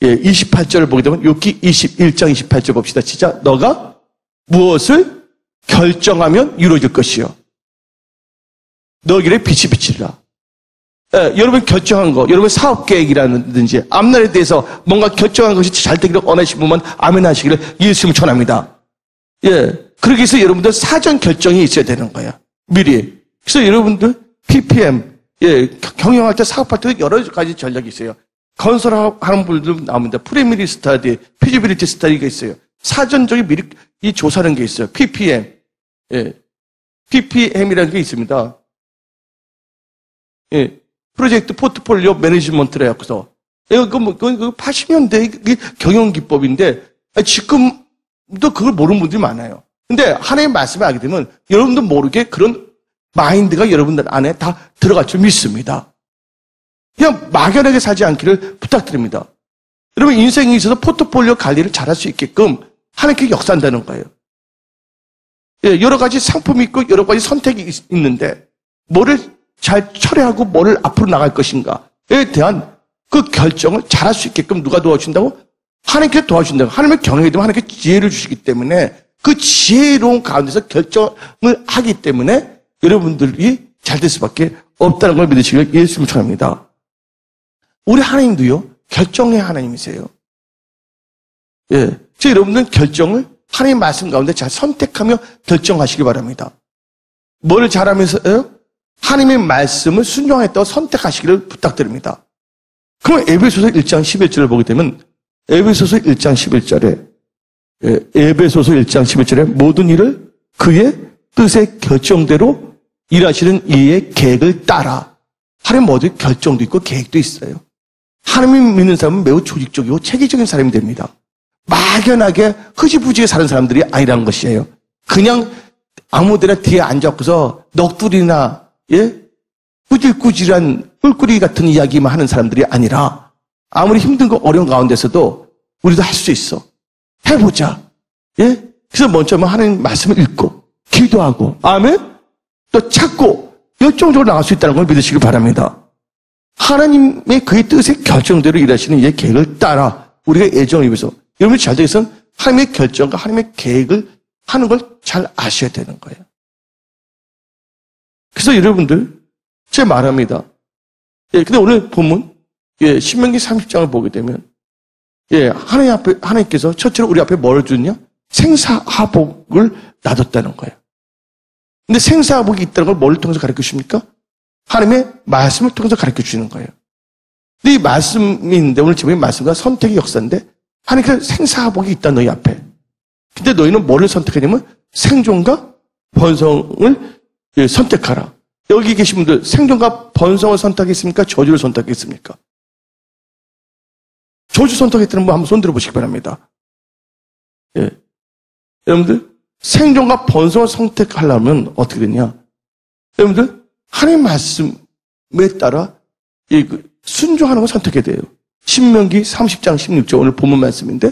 28절을 보게 되면 욥기 21장 28절 봅시다. 진짜 너가 무엇을 결정하면 이루어질 것이요. 너 길에 빛이 비치리라. 여러분 결정한 거, 여러분 사업 계획이라든지 앞날에 대해서 뭔가 결정한 것이 잘 되기를 원하시는 분만 아멘 하시기를 예수님 전합니다. 그러기 위해서 여러분들 사전 결정이 있어야 되는 거야. 미리. 그래서 여러분들 PPM, 경영할 때 사업할 때 여러 가지 전략이 있어요. 건설하는 분들도 나옵니다. 프리미리 스타디, 피지빌리티 스타디가 있어요. 사전적인 미리 이 조사하는 게 있어요. PPM. PPM이라는 게 있습니다. 프로젝트 포트폴리오 매니지먼트라 해갖고서. 그건 80년대 경영 기법인데, 지금도 그걸 모르는 분들이 많아요. 근데 하나님의 말씀을 알게 되면 여러분도 모르게 그런 마인드가 여러분들 안에 다 들어갈 줄 믿습니다. 그냥 막연하게 살지 않기를 부탁드립니다. 여러분 인생에 있어서 포트폴리오 관리를 잘할 수 있게끔 하나님께 역사한다는 거예요. 예, 여러 가지 상품이 있고 여러 가지 선택이 있는데 뭐를 잘 처리하고 뭐를 앞으로 나갈 것인가에 대한 그 결정을 잘할 수 있게끔 누가 도와준다고? 하나님께 도와준다고. 하나님의 경영이 되면 하나님께 지혜를 주시기 때문에 그 지혜로운 가운데서 결정을 하기 때문에 여러분들이 잘 될 수밖에 없다는 걸 믿으시길 예수님을 축원합니다. 우리 하나님도요, 결정의 하나님이세요. 예. 그래서 여러분들은 결정을 하나님 말씀 가운데 잘 선택하며 결정하시기 바랍니다. 뭘 잘하면서요? 하나님의 말씀을 순종했다고 선택하시기를 부탁드립니다. 그럼 에베소서 1장 11절을 보게 되면 에베소서 1장 11절에 에베소서 1장 11절에 모든 일을 그의 뜻의 결정대로 일하시는 이의 계획을 따라. 하나님 모두 결정도 있고 계획도 있어요. 하나님 믿는 사람은 매우 조직적이고 체계적인 사람이 됩니다. 막연하게 흐지부지게 사는 사람들이 아니라는 것이에요. 그냥 아무데나 뒤에 앉아서 넋두리나 꾸질꾸질한 꿀꿀이 같은 이야기만 하는 사람들이 아니라 아무리 힘든 거 어려운 가운데서도 우리도 할 수 있어. 해보자. 그래서 먼저 하나님 말씀을 읽고 기도하고 아멘? 또 찾고 열정적으로 나갈 수 있다는 걸 믿으시길 바랍니다. 하나님의 그의 뜻의 결정대로 일하시는 이의 계획을 따라 우리가 애정을 입어서 여러분이 잘 되기 위해서는 하나님의 결정과 하나님의 계획을 하는 걸 잘 아셔야 되는 거예요. 그래서 여러분들 제 말합니다. 근데 오늘 본문 신명기 30장을 보게 되면 하나님 앞에 하나님께서 첫째로 우리 앞에 뭘 주느냐? 생사하복을 놔뒀다는 거예요. 근데 생사하복이 있다는 걸 뭘 통해서 가르쳐 주십니까? 하나님의 말씀을 통해서 가르쳐 주시는 거예요. 근데 이 말씀이 있는데 오늘 제목이 말씀과 선택의 역사인데 하나님께서 생사하복이 있다 너희 앞에. 근데 너희는 뭐를 선택하냐면 생존과 번성을 선택하라. 여기 계신 분들 생존과 번성을 선택했습니까? 저주를 선택했습니까? 저주 선택했다는 분 한번 손 들어보시기 바랍니다. 여러분들 생존과 번성을 선택하려면 어떻게 되냐? 여러분들 하나님 말씀에 따라 순종하는 걸 선택해야 돼요. 신명기 30장 16절 오늘 본문 말씀인데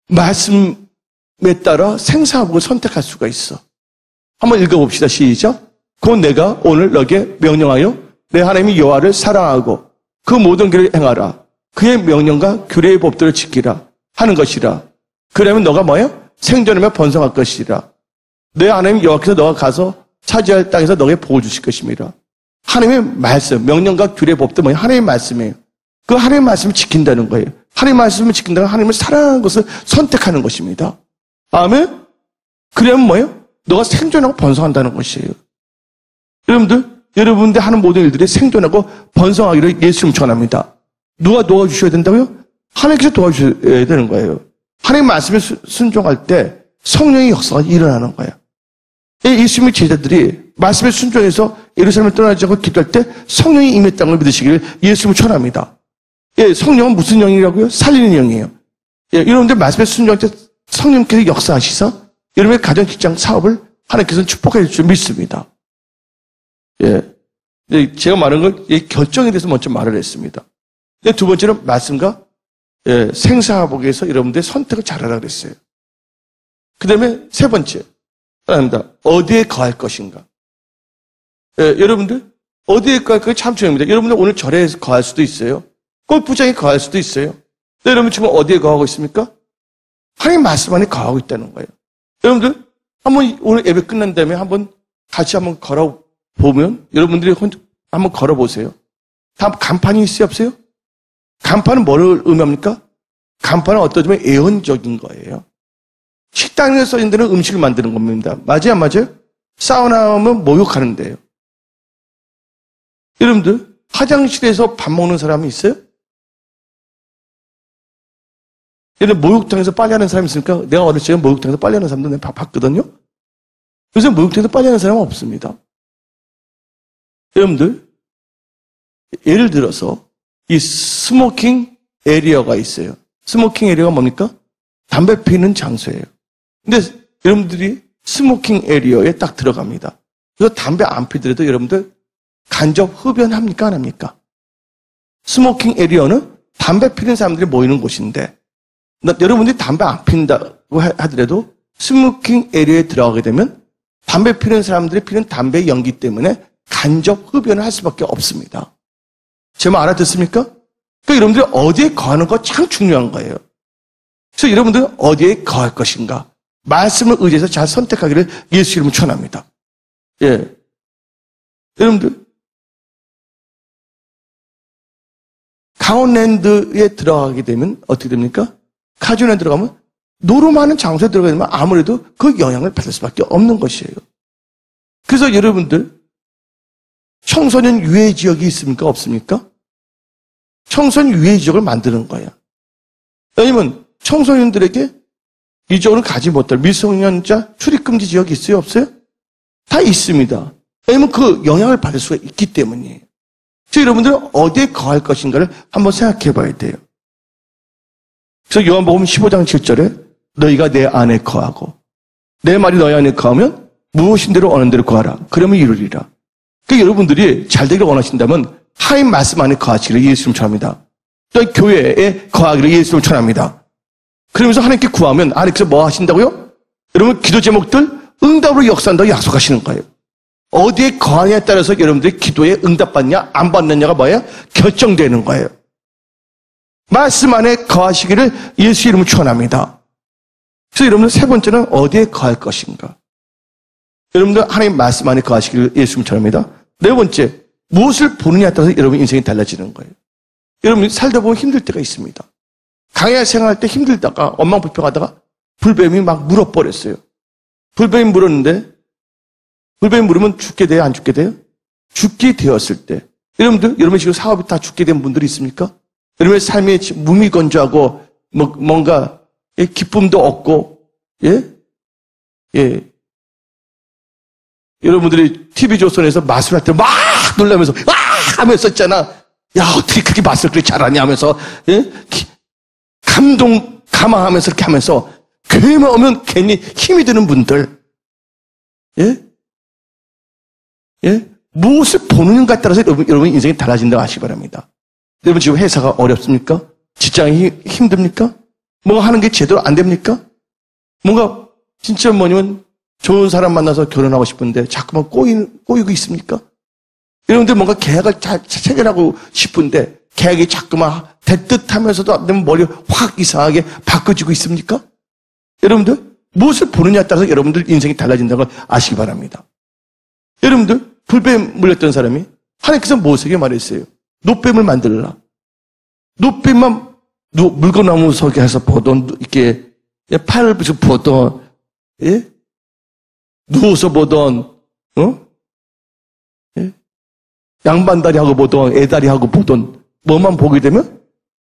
말씀에 따라 생사하복을 선택할 수가 있어. 한번 읽어봅시다. 시작. 곧 내가 오늘 너에게 명령하여 내 하나님이 여호와를 사랑하고 그 모든 길을 행하라. 그의 명령과 규례의 법들을 지키라 하는 것이라. 그러면 너가 뭐야? 생존하며 번성할 것이라. 내 하나님 여호와께서 너가 가서 차지할 땅에서 너에게 복을 주실 것입니다. 하나님의 말씀, 명령과 규례의 법도 뭐야? 하나님의 말씀이에요. 그 하나님의 말씀을 지킨다는 거예요. 하나님의 말씀을 지킨다는 하나님을 사랑하는 것을 선택하는 것입니다. 아멘? 그러면 뭐예요? 너가 생존하고 번성한다는 것이에요. 여러분들 하는 모든 일들이 생존하고 번성하기를 예수님 축원합니다. 누가 도와주셔야 된다고요? 하나님께서 도와주셔야 되는 거예요. 하나님 말씀에 순종할 때 성령의 역사가 일어나는 거예요. 예수님의 제자들이 말씀에 순종해서 예루살렘을 떠나지 않고 기도할 때 성령이 임했다는 걸 믿으시기를 예수님을 축원합니다. 성령은 무슨 영이라고요? 살리는 영이에요. 여러분들 말씀에 순종할 때 성령께서 역사하시사 여러분의 가정, 직장, 사업을 하나님께서는 축복해 줄 줄 믿습니다. 제가 말한 건 결정에 대해서 먼저 말을 했습니다. 두 번째는 말씀과 생사하복에서 여러분들의 선택을 잘하라 그랬어요. 그 다음에 세 번째, 어디에 거할 것인가? 여러분들, 어디에 거할 것이 참 중요합니다. 여러분들 오늘 절에 거할 수도 있어요. 골프장에 거할 수도 있어요. 여러분 지금 어디에 거하고 있습니까? 하나님 말씀 안에 거하고 있다는 거예요. 여러분들, 한번 오늘 예배 끝난 다음에 한번 같이 한번 걸어보면, 여러분들이 한번 걸어보세요. 다음 간판이 있어요, 없어요? 간판은 뭐를 의미합니까? 간판은 어떠면 예언적인 거예요. 식당에 써 있는 데는 음식을 만드는 겁니다. 맞아요, 안 맞아요? 사우나 하면 목욕하는 데예요. 여러분들, 화장실에서 밥 먹는 사람이 있어요? 예를 목욕탕에서 빨래하는 사람이 있습니까? 내가 어렸을 때 목욕탕에서 빨래하는 사람도 내가 봤거든요. 요새 목욕탕에서 빨래하는 사람은 없습니다. 여러분들, 예를 들어서 이 스모킹 에리어가 있어요. 스모킹 에리어가 뭡니까? 담배 피는 장소예요. 근데 여러분들이 스모킹 에리어에 딱 들어갑니다. 그래서 담배 안 피더라도 여러분들 간접 흡연합니까? 안 합니까? 스모킹 에리어는 담배 피는 사람들이 모이는 곳인데 여러분들이 담배 안 핀다고 하더라도 스모킹 에리어에 들어가게 되면 담배 피는 사람들이 피는 담배 연기 때문에 간접 흡연을 할 수밖에 없습니다. 제 말 알아듣습니까? 그러니까 여러분들이 어디에 거하는 거 참 중요한 거예요. 그래서 여러분들은 어디에 거할 것인가? 말씀을 의지해서 잘 선택하기를 예수 이름으로 축원합니다. 예. 여러분들, 강원랜드에 들어가게 되면 어떻게 됩니까? 카지노에 들어가면 노름하는 장소에 들어가게 되면 아무래도 그 영향을 받을 수밖에 없는 것이에요. 그래서 여러분들, 청소년 유해 지역이 있습니까? 없습니까? 청소년 유해 지역을 만드는 거예요. 왜냐면 청소년들에게 이쪽으로 가지 못할 미성년자 출입금지 지역이 있어요? 없어요? 다 있습니다. 왜냐면 그 영향을 받을 수가 있기 때문이에요. 그래서 여러분들은 어디에 거할 것인가를 한번 생각해 봐야 돼요. 그래서 요한복음 15장 7절에 너희가 내 안에 거하고 내 말이 너희 안에 거하면 무엇인 대로 어느 대로 거하라. 그러면 이루리라. 그러니까 여러분들이 잘 되기를 원하신다면 하나님 말씀 안에 거하시기를 예수님 축원합니다. 또 교회에 거하기를 예수님 축원합니다. 그러면서 하나님께 구하면 하나님께서 뭐 하신다고요? 여러분 기도 제목들 응답으로 역사한다고 약속하시는 거예요. 어디에 거하냐에 따라서 여러분들이 기도에 응답받냐 안 받느냐가 뭐예요? 결정되는 거예요. 말씀 안에 거하시기를 예수 이름으로 축원합니다. 그래서 여러분들 세 번째는 어디에 거할 것인가? 여러분들 하나님 말씀 안에 거하시기를 예수 이름으로 축원합니다. 네 번째, 무엇을 보느냐에 따라서 여러분 인생이 달라지는 거예요. 여러분이 살다 보면 힘들 때가 있습니다. 강야 생활할 때 힘들다가 엉망불평하다가 불뱀이 막 물어버렸어요. 불뱀이 물었는데 불뱀이 물으면 죽게 돼요? 안 죽게 돼요? 죽게 되었을 때 여러분들 여러분 지금 사업이 다 죽게 된 분들이 있습니까? 여러분의 삶이 무미건조하고 뭔가 기쁨도 없고 여러분들이 TV조선에서 마술 할 때 막 놀라면서 와 하면서 있잖아. 야 어떻게 그렇게 마술 그렇게 잘하냐 하면서 감망하면서 이렇게 하면서 교회만 오면 괜히 힘이 드는 분들 무엇을 보느냐에 따라서 여러분 인생이 달라진다고 아시기 바랍니다. 여러분 지금 회사가 어렵습니까? 직장이 힘듭니까? 뭔가 하는 게 제대로 안 됩니까? 뭔가 진짜 뭐냐면 좋은 사람 만나서 결혼하고 싶은데 자꾸만 꼬이고 있습니까? 여러분들 뭔가 계약을 잘 체결하고 싶은데 계약이 자꾸만 될 듯하면서도 안 되면 머리 확 이상하게 바꿔지고 있습니까? 여러분들 무엇을 보느냐에 따라서 여러분들 인생이 달라진다는 걸 아시기 바랍니다. 여러분들 불뱀 물렸던 사람이 하나님께서 모세에게 말했어요. 노뱀을 만들라. 노뱀만 물거나무 속에 해서 보던 이렇게 팔을 보던 누워서 보던 양반다리 하고 보던 애다리 하고 보던 뭐만 보게 되면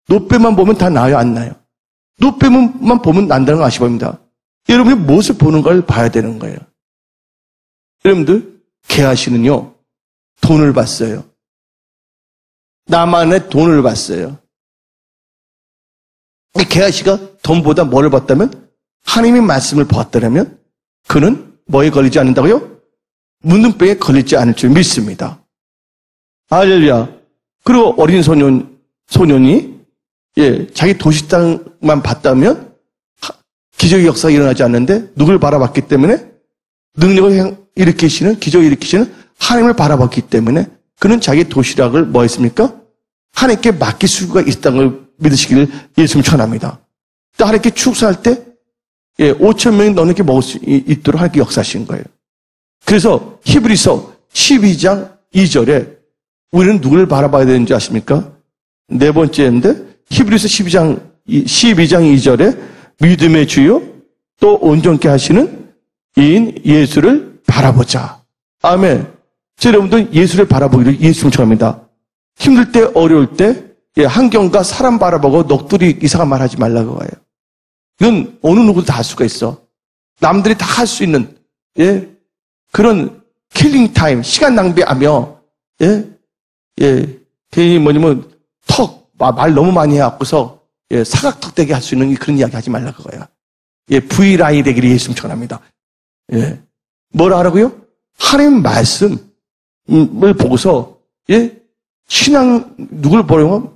노뱀만 보면 다 나아요 안 나요? 노뱀만 보면 난다는 거 아시기 바랍니다. 여러분이 무엇을 보는 걸 봐야 되는 거예요. 여러분들 게하시는요 돈을 봤어요. 나만의 돈을 봤어요. 게하시가 돈보다 뭐를 봤다면 하나님의 말씀을 보았다면 그는 뭐에 걸리지 않는다고요? 문둥병에 걸리지 않을 줄 믿습니다. 할렐루야. 그리고 어린 소년이 자기 도시 땅만 봤다면 기적의 역사가 일어나지 않는데 누굴 바라봤기 때문에 능력을 일으키시는 기적을 일으키시는 하나님을 바라봤기 때문에 그는 자기 도시락을 뭐 했습니까? 하나님께 맡길 수가 있다는 걸 믿으시기를 예수님 축원합니다. 또 하나님께 축사할 때 5,000명이 넘게 먹을 수 있도록 하나님께 역사하신 거예요. 그래서 히브리서 12장 2절에 우리는 누구를 바라봐야 되는지 아십니까? 네 번째인데 히브리서 12장 2절에 믿음의 주요 또 온전케 하시는 이인 예수를 바라보자. 아멘. 여러분들 예수를 바라보기를 예수님 축원합니다. 힘들 때 어려울 때 환경과 사람 바라보고 넋두리 이상한 말 하지 말라고 해요. 이건 어느 누구도 다 할 수가 있어. 남들이 다 할 수 있는 그런 킬링 타임 시간 낭비하며 괜히 뭐냐면 말 너무 많이 해갖고서 사각턱 되게 할 수 있는 그런 이야기 하지 말라 그거야. V라인이 되기를 예수님 축원합니다. 뭐라 하라고요? 하나님 말씀을 보고서 신앙 누굴 보려면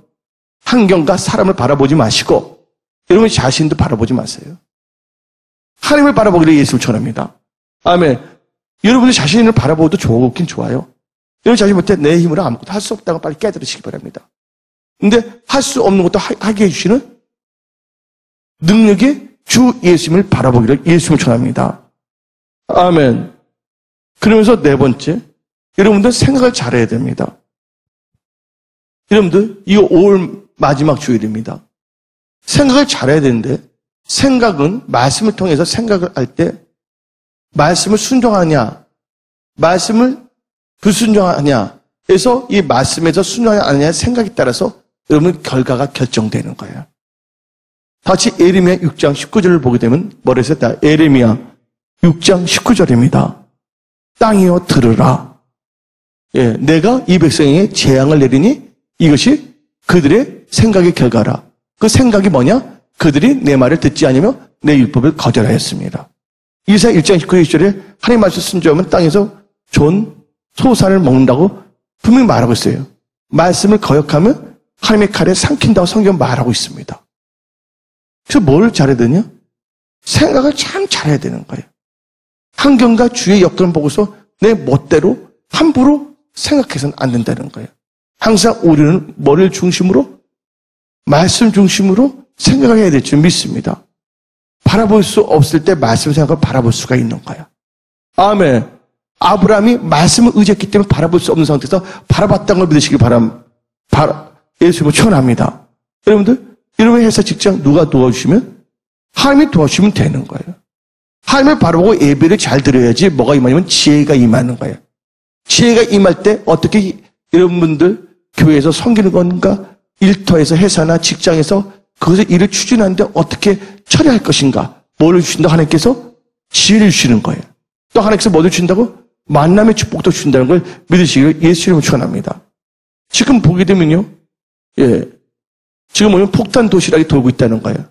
환경과 사람을 바라보지 마시고 여러분 자신도 바라보지 마세요. 하나님을 바라보기를 예수를 전합니다. 아멘. 여러분이 자신을 바라보고도 좋긴 좋아요. 여러분 자신 못해 내 힘으로 아무것도 할 수 없다고 빨리 깨달으시기 바랍니다. 근데 할 수 없는 것도 하게 해주시는 능력의 주 예수님을 바라보기를 예수님을 전합니다. 아멘. 그러면서 네 번째, 여러분들 생각을 잘해야 됩니다. 여러분들 이거 5월 마지막 주일입니다. 생각을 잘해야 되는데 생각은 말씀을 통해서 생각을 할 때 말씀을 순종하냐, 말씀을 불순종하냐 해서 이 말씀에서 순종하냐 아니냐 생각에 따라서 여러분 결과가 결정되는 거예요. 다시 예레미야 6장 19절을 보게 되면 뭐라 했었다? 예레미야 6장 19절입니다. 땅이여 들으라. 예, 내가 이 백성에게 재앙을 내리니 이것이 그들의 생각의 결과라. 그 생각이 뭐냐? 그들이 내 말을 듣지 않으며 내 율법을 거절하였습니다. 이사야 1장 19절에 하나님 말씀 순종하면 땅에서 좋은 소산을 먹는다고 분명히 말하고 있어요. 말씀을 거역하면 하나님의 칼에 삼킨다고 성경 말하고 있습니다. 그래서 뭘 잘해야 되냐? 생각을 참 잘해야 되는 거예요. 환경과 주의 여건을 보고서 내 멋대로 함부로 생각해서는 안 된다는 거예요. 항상 우리는 뭐를 중심으로? 말씀 중심으로 생각을 해야 될 줄 믿습니다. 바라볼 수 없을 때 말씀 생각을 바라볼 수가 있는 거야. 아멘. 아브라함이 말씀을 의지했기 때문에 바라볼 수 없는 상태에서 바라봤다는 걸 믿으시기 예수님을 축원합니다. 여러분들, 여러분의 회사 직장 누가 도와주시면 하나님이 도와주시면 되는 거예요. 하나님을 바라보고 예배를 잘 드려야지 뭐가 임하냐면 지혜가 임하는 거예요. 지혜가 임할 때 어떻게 여러분들 교회에서 섬기는 건가? 일터에서 회사나 직장에서 그것을 일을 추진하는데 어떻게 처리할 것인가? 뭘 주신다? 하나님께서 지혜를 주시는 거예요. 또 하나님께서 뭐를 주신다고? 만남의 축복도 주신다는 걸 믿으시기를 예수님을 축원합니다. 지금 보게 되면요. 예. 지금 뭐냐면 폭탄 도시락이 돌고 있다는 거예요.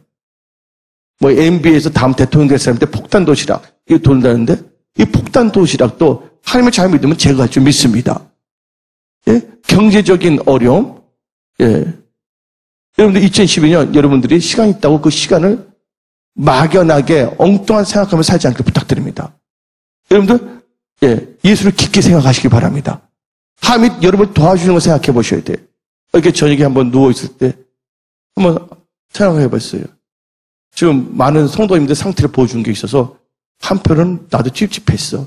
뭐 NBA에서 다음 대통령 될 사람한테 폭탄 도시락 이거 돈다는데 이 폭탄 도시락도 하나님을 잘 믿으면 제거할 줄 믿습니다. 예? 경제적인 어려움, 예. 여러분들 2012년 여러분들이 시간 있다고 그 시간을 막연하게 엉뚱한 생각하며 살지 않게 부탁드립니다. 여러분들, 예, 예수를 깊게 생각하시기 바랍니다. 하나님이 여러분을 도와주는 걸 생각해 보셔야 돼요. 이렇게 저녁에 한번 누워있을 때 한번 생각해 봤어요. 지금 많은 성도님들 상태를 보여준 게 있어서 한편은 나도 찝찝했어.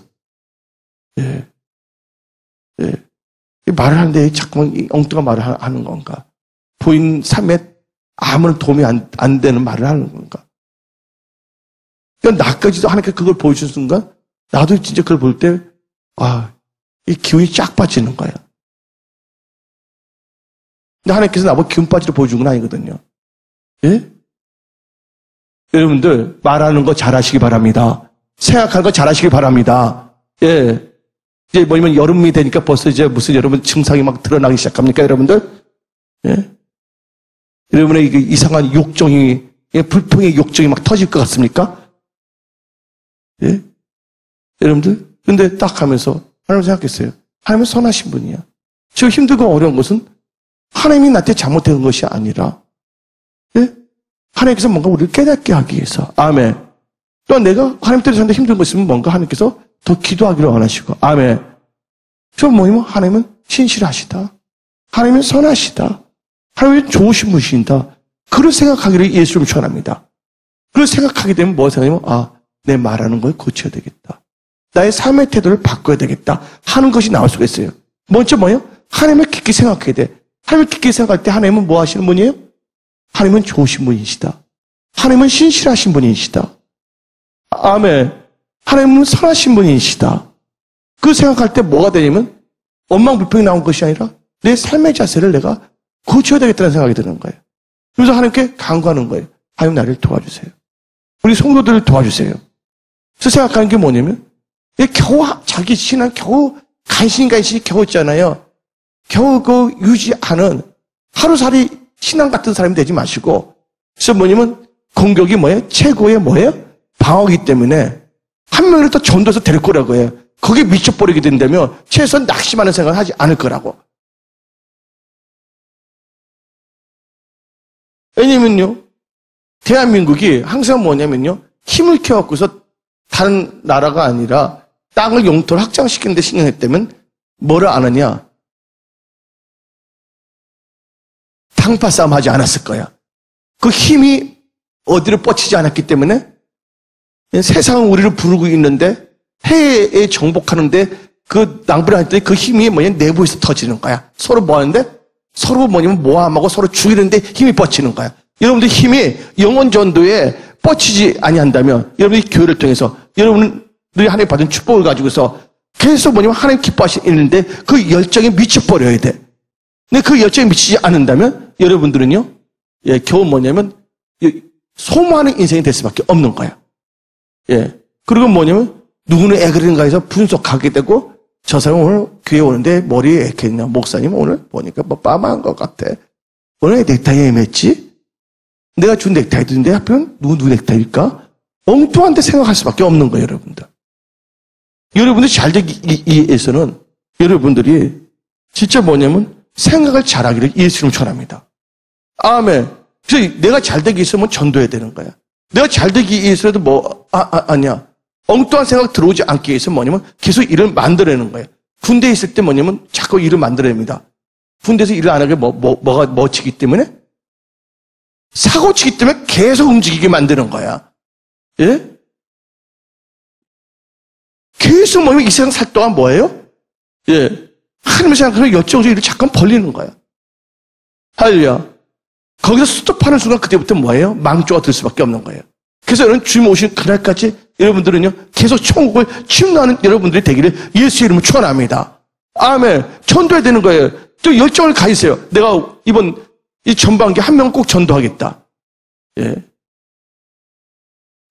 예. 예. 말을 하는데 자꾸만 엉뚱한 말을 하는 건가? 부인 삶에 아무런 도움이 안 되는 말을 하는 건가? 그러니까 나까지도 하나님께 그걸 보여준 순간 나도 진짜 그걸 볼 때 이 기운이 쫙 빠지는 거야. 근데 하나님께서 나보고 기운 빠지를 보여준 건 아니거든요. 예? 여러분들 말하는 거 잘하시기 바랍니다. 생각하는 거 잘하시기 바랍니다. 예. 이제 뭐냐면 여름이 되니까 벌써 이제 무슨 여러분 증상이 막 드러나기 시작합니까, 여러분들? 예? 여러분의 이상한 욕정이, 불평의 욕정이 막 터질 것 같습니까? 예? 여러분들? 근데 딱 하면서 하나님 생각했어요. 하나님은 선하신 분이야. 지금 힘들고 어려운 것은 하나님이 나한테 잘못된 것이 아니라, 예? 하나님께서 뭔가 우리를 깨닫게 하기 위해서. 아멘. 또한 내가 하나님 때문에 사는데 힘든 것 있으면 뭔가 하나님께서 더 기도하기를 원하시고. 아멘. 저 뭐냐면 하나님은 신실하시다. 하나님은 선하시다. 하나님은 좋으신 분이신다. 그걸 생각하기를 예수님을 축원합니다. 그걸 생각하게 되면 뭐 생각하냐면 내 말하는 걸 고쳐야 되겠다. 나의 삶의 태도를 바꿔야 되겠다 하는 것이 나올 수가 있어요. 먼저 뭐예요? 하나님을 깊게 생각해야 돼. 하나님을 깊게 생각할 때 하나님은 뭐 하시는 분이에요? 하나님은 좋으신 분이시다. 하나님은 신실하신 분이시다. 아멘. 하나님은 선하신 분이시다. 그 생각할 때 뭐가 되냐면 원망불평이 나온 것이 아니라 내 삶의 자세를 내가 고쳐야 되겠다는 생각이 드는 거예요. 그래서 하나님께 간구하는 거예요. 하나님 나를 도와주세요. 우리 성도들을 도와주세요. 그래서 생각하는 게 뭐냐면 겨우 자기 신앙 겨우 간신간신히 겨우 있잖아요. 겨우 그 유지하는 하루살이 신앙 같은 사람이 되지 마시고 그래서 뭐냐면 공격이 뭐예요? 최고의 뭐예요? 방어기 때문에 한 명을 또 전도해서 데리고 오라고 해요. 거기에 미쳐버리게 된다면 최소한 낙심하는 생각을 하지 않을 거라고. 왜냐면요. 대한민국이 항상 뭐냐면요. 힘을 키워갖고서 다른 나라가 아니라 땅을 영토를 확장시키는 데 신경했다면 뭐를 안 하냐? 당파 싸움 하지 않았을 거야. 그 힘이 어디로 뻗치지 않았기 때문에 세상은 우리를 부르고 있는데 해에 정복하는데 그 낭비를 할 때 그 힘이 내부에서 터지는 거야. 서로 뭐 하는데? 서로 모함하고 서로 죽이는데 힘이 뻗치는 거야. 여러분들 힘이 영혼 전도에 뻗치지 아니한다면 여러분이 교회를 통해서 여러분들이 하나님 받은 축복을 가지고서 계속 하나님 기뻐하시는데 그 열정에 미쳐버려야 돼. 근데 그 열정에 미치지 않는다면 여러분들은요, 겨우 소모하는 인생이 될 수밖에 없는 거야. 그리고 누구는 애그린가 해서 분석하게 되고 저 사람 오늘 교회 오는데 머리에 애겠냐. 목사님 오늘 보니까 빠마한 것 같아. 오늘 넥타이에 맸지? 내가 준 넥타이인데 하필 누구 넥타이일까? 엉뚱한 데 생각할 수밖에 없는 거예요, 여러분들. 여러분들이 잘 되기 위해서는 여러분들이 진짜 생각을 잘하기를 예수님 전합니다. 아멘. 그래서 내가 잘 되기 위해서는 전도해야 되는 거야. 내가 잘 되기 위해서라도 아니야. 엉뚱한 생각 들어오지 않기 위해서 계속 일을 만들어내는 거예요. 군대에 있을 때 자꾸 일을 만들어냅니다. 군대에서 일을 안 하게 뭐가 치기 때문에? 사고 치기 때문에 계속 움직이게 만드는 거야. 예? 계속 이 세상 살 동안 뭐예요? 하나님을 생각하면 열정적으로 일을 잠깐 벌리는 거야. 할렐루야. 거기서 스톱하는 순간 그때부터 뭐예요? 망조가 들 수밖에 없는 거예요. 그래서 여러분 주님 오신 그날까지 여러분들은요 계속 천국을 침노하는 여러분들이 되기를 예수의 이름으로 축원합니다. 아멘. 전도해야 되는 거예요. 또 열정을 가지세요. 내가 이번 이 전반기 한 명 꼭 전도하겠다.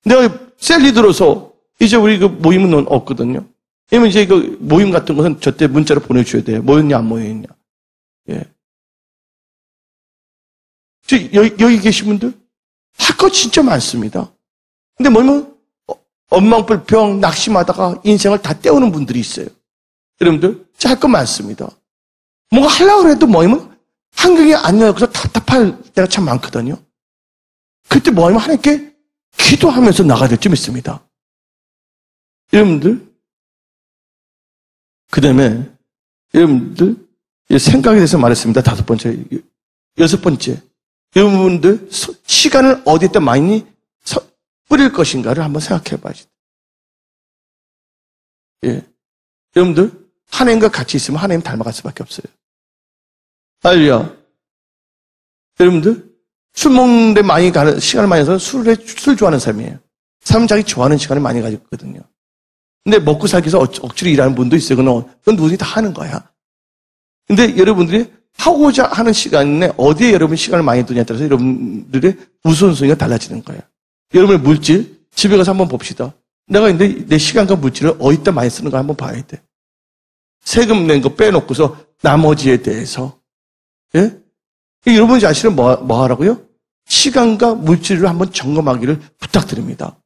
내가 셀 리더로서 이제 우리 그 모임은 없거든요. 왜냐면 이제 그 모임 같은 것은 저때 문자로 보내주셔야 돼요. 모였냐 안 모였냐. 여기 계신 분들 할 거 진짜 많습니다. 근데 엉망불평 낙심하다가 인생을 다 때우는 분들이 있어요. 여러분들 할 거 많습니다. 뭔가 하려고 해도 환경이 안 열려서 답답할 때가 참 많거든요. 그때 하나님께 기도하면서 나가야 될 점 있습니다. 여러분들 그 다음에 여러분들 생각에 대해서 말했습니다. 5번째. 6번째. 여러분들 시간을 어디에다 많이 뿌릴 것인가를 한번 생각해 봐야죠. 여러분들 하나님과 같이 있으면 하나님 닮아갈 수밖에 없어요. 할렐루야. 여러분들 술 먹는데 많이 가는 시간을 많이 해서 술 좋아하는 사람이에요. 사람 자기 좋아하는 시간을 많이 가지고 있거든요. 근데 먹고 살기 위해서 억지로 일하는 분도 있어요. 그건 누구든지 다 하는 거야. 근데 여러분들이 하고자 하는 시간에 어디에 여러분 시간을 많이 두냐에 따라서 여러분들의 우선순위가 달라지는 거예요. 여러분의 물질, 집에 가서 한번 봅시다. 내가 내 시간과 물질을 어디다 많이 쓰는가 한번 봐야 돼. 세금 낸 거 빼놓고서 나머지에 대해서. 여러분 자신을 뭐 하라고요? 시간과 물질을 한번 점검하기를 부탁드립니다.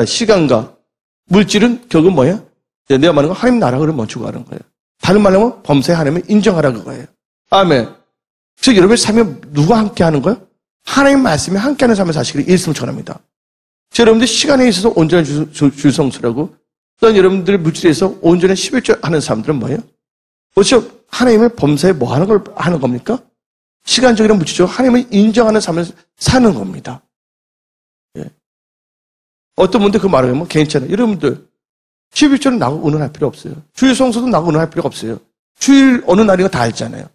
시간과 물질은 결국 뭐야? 내가 말하는 건 하나님 나라를 먼저 구하는 거예요. 다른 말로 하면 범사에 하나님을 인정하라 그거예요. 아멘. 그래서 여러분의 삶에 누가 함께 하는 거예요? 하나님 말씀에 함께하는 삶을 사시기를 예수님을 전합니다. 여러분들 시간에 있어서 온전한 주성수라고 또한 여러분들의 물질에서 온전한 11조 하는 사람들은 뭐예요? 그렇죠? 하나님의 범사에 뭐 하는 걸 하는 겁니까? 시간적이나 물질적으로 하나님을 인정하는 삶을 사는 겁니다. 어떤 분들 그 말을 하면 괜찮아요. 여러분들 11조는 나고 의논할 필요 없어요. 주일 성수도 나고 의논할 필요가 없어요. 주일 어느 날인가 다 알잖아요.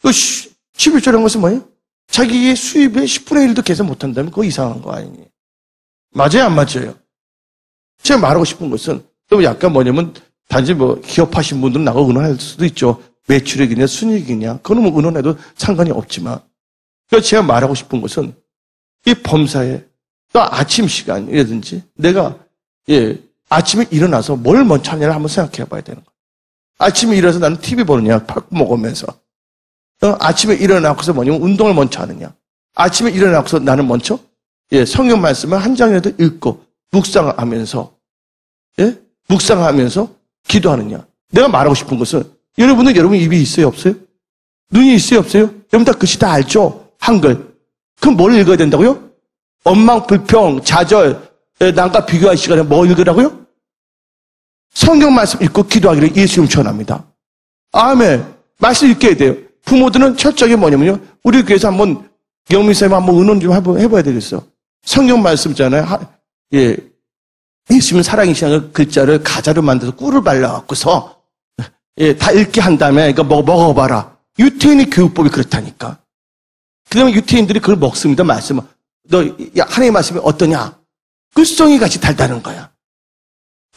그 11조라는 것은 뭐예요? 자기의 수입의 10분의 1도 계산 못한다면 그거 이상한 거 아니에요. 맞아요, 안 맞아요? 제가 말하고 싶은 것은 또 약간 단지 기업하신 분들은 나고 의논할 수도 있죠. 매출액이냐, 순이익이냐. 그거는 의논해도 상관이 없지만. 그래서 제가 말하고 싶은 것은 이 범사에 또 아침 시간이라든지 내가 아침에 일어나서 뭘 먼저 하냐를 한번 생각해 봐야 되는 거예요. 아침에 일어나서 나는 TV 보느냐, 밥 먹으면서. 아침에 일어나고서 운동을 먼저 하느냐. 아침에 일어나고서 나는 먼저 성경 말씀을 한 장이라도 읽고 묵상하면서 묵상하면서 기도하느냐. 내가 말하고 싶은 것은 여러분은 여러분 입이 있어요, 없어요? 눈이 있어요, 없어요? 여러분 다 글씨 다 알죠? 한글. 그럼 뭘 읽어야 된다고요? 원망, 불평, 좌절, 남과 비교할 시간에 뭐 읽으라고요? 성경 말씀 읽고 기도하기를 예수 이름 축원합니다. 아멘. 말씀 읽게 돼요. 부모들은 철저하게 뭐냐면요. 우리 교회에서 한번 영미쌤 한번 의논 좀 해봐야 되겠어. 성경 말씀 있잖아요. 예. 예수님 사랑이시는 글자를 가자로 만들어서 꿀을 발라갖고서 예, 다 읽게 한 다음에 이거 먹어봐라. 유태인의 교육법이 그렇다니까. 그러면 유태인들이 그걸 먹습니다. 말씀을. 하나님의 말씀이 어떠냐? 끝송이 같이 달다는 거야.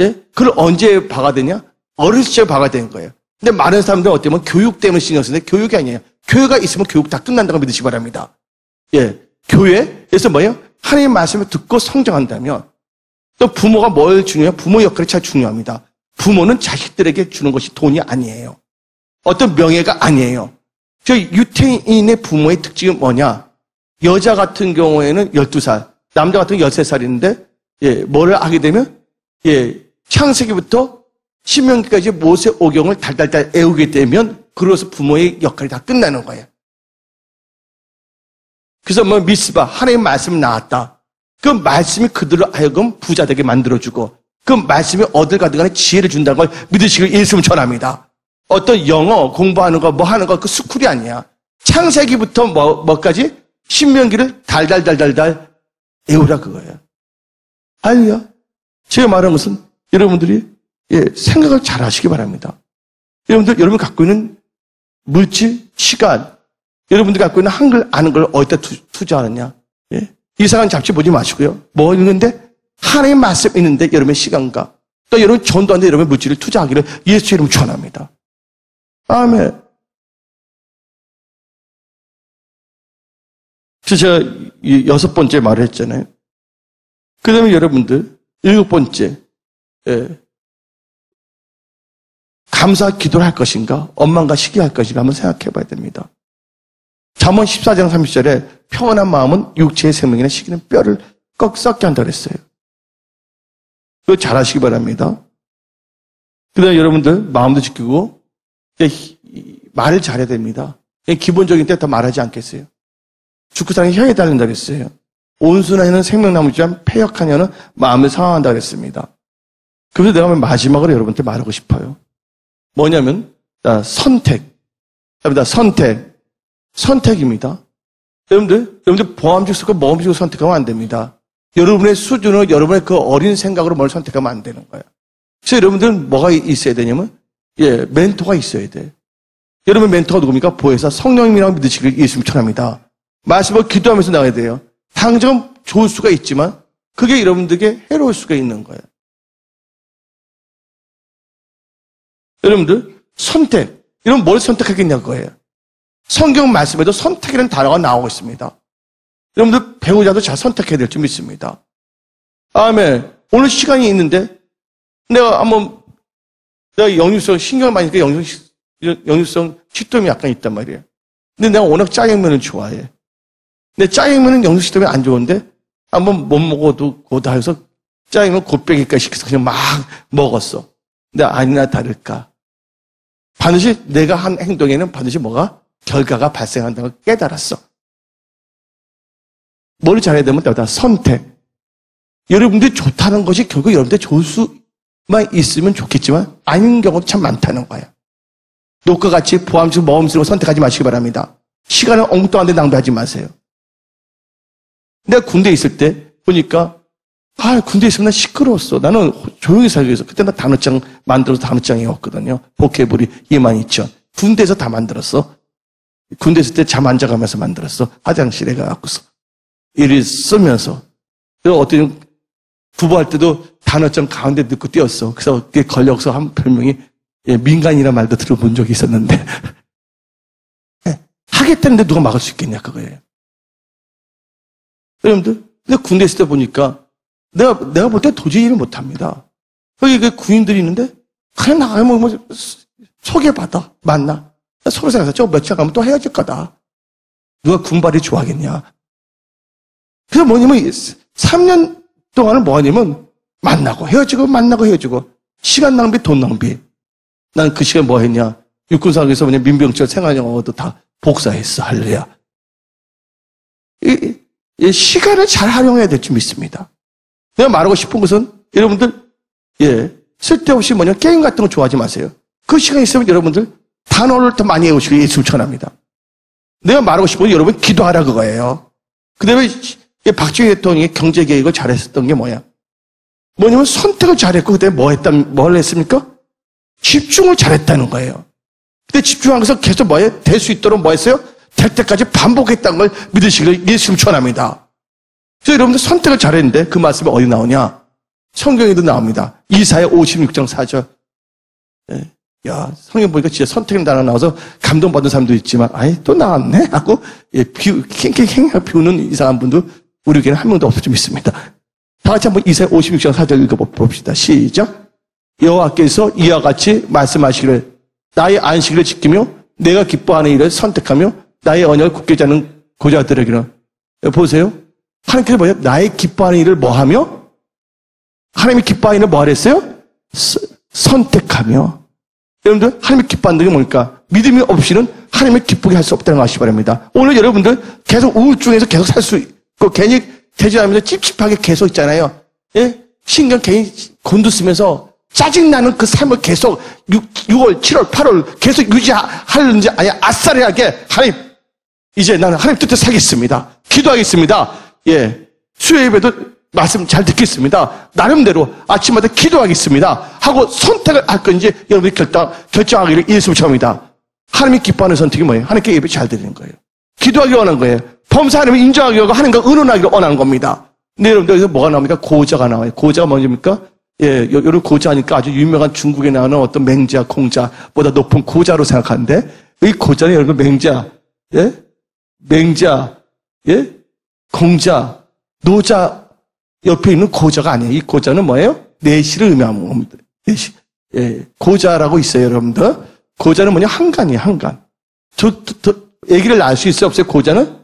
예? 그걸 언제 봐가 되냐? 어렸을 때 봐가 되는 거예요. 근데 많은 사람들은 어때면 교육 때문에 신경 쓰는데 교육이 아니에요. 교회가 있으면 교육 다 끝난다고 믿으시기 바랍니다. 예. 교회에서 뭐예요? 하나님의 말씀을 듣고 성장한다면 또 부모가 뭘 중요해요? 부모 역할이 참 중요합니다. 부모는 자식들에게 주는 것이 돈이 아니에요. 어떤 명예가 아니에요. 저 유태인의 부모의 특징은 뭐냐? 여자 같은 경우에는 12살, 남자 같은 경우는 13살인데, 예, 뭐를 하게 되면, 예, 창세기부터 신명기까지 모세 오경을 달달달 애우게 되면, 그로서 부모의 역할이 다 끝나는 거예요. 그래서 뭐 미스바, 하나님의 말씀이 나왔다. 그 말씀이 그들로 하여금 부자 되게 만들어주고, 그 말씀이 어딜 가든 간에 지혜를 준다는 걸 믿으시길 예수님 전합니다. 어떤 영어 공부하는 거, 뭐 하는 거, 그 스쿨이 아니야. 창세기부터 뭐까지? 신명기를 달달달달달 애우라 그거예요. 할렐루야. 제가 말한 것은 여러분들이 예, 생각을 잘 하시기 바랍니다. 여러분 갖고 있는 물질, 시간, 여러분들이 갖고 있는 한글 아는 걸 어디다 투자하느냐. 예? 이상한 잡지 보지 마시고요. 뭐 읽는데 하나님의 말씀 있는데 여러분의 시간과 또 여러분 전도하는데 여러분의 물질을 투자하기를 예수 이름 축원합니다. 아멘. 그래서 제가 6번째 말을 했잖아요. 그 다음에 여러분들 7번째 감사 기도를 할 것인가 원망과 시기할 것인가 한번 생각해 봐야 됩니다. 잠언 14장 30절에 평안한 마음은 육체의 생명이나 시기는 뼈를 썩게 한다고 했어요. 그거 잘 하시기 바랍니다. 그 다음에 여러분들 마음도 지키고 말을 잘해야 됩니다. 기본적인 때 더 말하지 않겠어요. 죽고 사는 혀에 달린다고 했어요. 온순한 혀는 생명나무지만 패역한 혀는 마음을 상함한다고 했습니다. 그래서 내가 마지막으로 여러분한테 말하고 싶어요. 뭐냐면 선택. 선택입니다. 여러분들 보암직스럽고 모험직으로 선택하면 안 됩니다. 여러분의 수준으로 여러분의 그 어린 생각으로 뭘 선택하면 안 되는 거예요. 그래서 여러분들은 뭐가 있어야 되냐면 예, 멘토가 있어야 돼. 여러분 멘토가 누굽니까? 보혜사 성령님이라고 믿으시길 예수님 축원합니다. 말씀을 기도하면서 나가야 돼요. 당장 좋을 수가 있지만 그게 여러분들에게 해로울 수가 있는 거예요. 여러분들 선택. 여러분 뭘 선택하겠냐고요. 성경 말씀에도 선택이라는 단어가 나오고 있습니다. 여러분들 배우자도 잘 선택해야 될 줄 믿습니다. 아멘. 오늘 시간이 있는데 내가 영유성 신경을 많이 쓰니까 영유성 치통이 약간 있단 말이에요. 근데 내가 워낙 짜장면을 좋아해. 근데 짜장면은 영유시점이 안 좋은데 한번 못 먹어도 고다 해서 짜장면 곱빼기까지 시켜서 그냥 막 먹었어. 근데 아니나 다를까. 반드시 내가 한 행동에는 반드시 뭐가 결과가 발생한다는 걸 깨달았어. 뭘 잘해야 되면 다 선택. 여러분들이 좋다는 것이 결국 여러분들 좋을 수만 있으면 좋겠지만 아닌 경우도 참 많다는 거예요. 녹과 같이 보암식 모험스러운 선택하지 마시기 바랍니다. 시간을 엉뚱한 데 낭비하지 마세요. 내가 군대에 있을 때 보니까 군대에 있으면 난 시끄러웠어. 나는 조용히 살기 위해서. 그때 나 단어장 만들어서 단어장이 왔거든요. 보케블이 22,000. 군대에서 다 만들었어. 군대 있을 때 잠 안 자가면서 만들었어. 화장실에 가갖고서. 이리 쓰면서. 그리고 어떤 부부할 때도 단어장 가운데 넣고 뛰었어. 그래서 그게 걸려서 한 별명이 민간이라는 말도 들어본 적이 있었는데. 하겠다는데 누가 막을 수 있겠냐 그거예요. 여러분들, 근데 군대 있을 때 보니까 내가 볼 때 도저히 일을 못합니다. 여기 그 구인들이 있는데 그냥 나가면 소개받아 만나 서로 생각해서 저 며칠 가면 또 헤어질 거다. 누가 군발이 좋아하겠냐. 그래서 뭐냐면 3년 동안은 뭐하냐면 만나고 헤어지고 시간 낭비 돈 낭비. 난 그 시간 뭐 했냐. 육군사학에서 그냥 민병철 생활영어도 다 복사했어. 할렐루야. 시간을 잘 활용해야 될 줄 믿습니다. 내가 말하고 싶은 것은 여러분들 쓸데없이 게임 같은 거 좋아하지 마세요. 그 시간 있으면 여러분들 단어를 더 많이 외우시고 예수를 전합니다. 내가 말하고 싶은 건 여러분 기도하라 그거예요. 그 다음에 박정희 대통령이 경제개혁을 잘했었던 게 뭐냐면 선택을 잘했고 그다음에 뭘 했습니까? 집중을 잘했다는 거예요. 근데 집중하면서 계속 될 수 있도록 했어요? 될 때까지 반복했다는 걸 믿으시길 예수님 전합니다. 그래서 여러분들 선택을 잘했는데 그 말씀이 어디 나오냐? 성경에도 나옵니다. 이사야 56장 4절. 성경 보니까 진짜 선택의 단어 나와서 감동받는 사람도 있지만, 또 나왔네? 하고, 캥캥 비우는 이상한 분도 우리에게는 한 명도 없을 줄 믿습니다. 다 같이 한번 이사야 56장 4절 읽어봅시다. 시작. 여호와께서 이와 같이 말씀하시기를, 나의 안식일을 지키며 내가 기뻐하는 일을 선택하며 나의 언약을 굳게 잡는 고자들에게는. 보세요. 하나님께서 나의 기뻐하는 일을 하며? 하나님이 기뻐하는 일을 하랬어요? 선택하며. 여러분들, 하나님이 기뻐하는 게 뭘까? 믿음이 없이는 하나님을 기쁘게 할 수 없다는 거 아시기 바랍니다. 오늘 여러분들 계속 우울증에서 계속 살 수 있고, 괜히 대전하면서 찝찝하게 계속 있잖아요. 신경 괜히 곤두쓰면서 짜증나는 그 삶을 계속 6월, 7월, 8월 계속 유지하는지 아싸리하게 하나님, 이제 나는 하나님 뜻대로 살겠습니다. 기도하겠습니다. 수요 예배도 말씀 잘 듣겠습니다. 나름대로 아침마다 기도하겠습니다. 하고 선택을 할 건지 여러분이 결정하기를 예수님 처음이다. 하나님이 기뻐하는 선택이 뭐예요? 하나님께 예배 잘 드리는 거예요. 기도하기 원하는 거예요. 범사 하나님을 인정하기 원하고 하나님과 의논하기를 원하는 겁니다. 근데 여러분들 여기서 뭐가 나옵니까? 고자가 나와요. 고자가 뭔지입니까? 여러분 고자니까 아주 유명한 중국에 나오는 어떤 맹자, 공자보다 높은 고자로 생각하는데 이 고자는 여러분 맹자, 공자, 노자 옆에 있는 고자가 아니에요. 이 고자는 뭐예요? 내시를 의미하는 겁니다. 내시. 고자라고 있어요, 여러분들. 고자는 한간이에요, 한간. 아기를 낳을 수 있어요, 없어요? 고자는?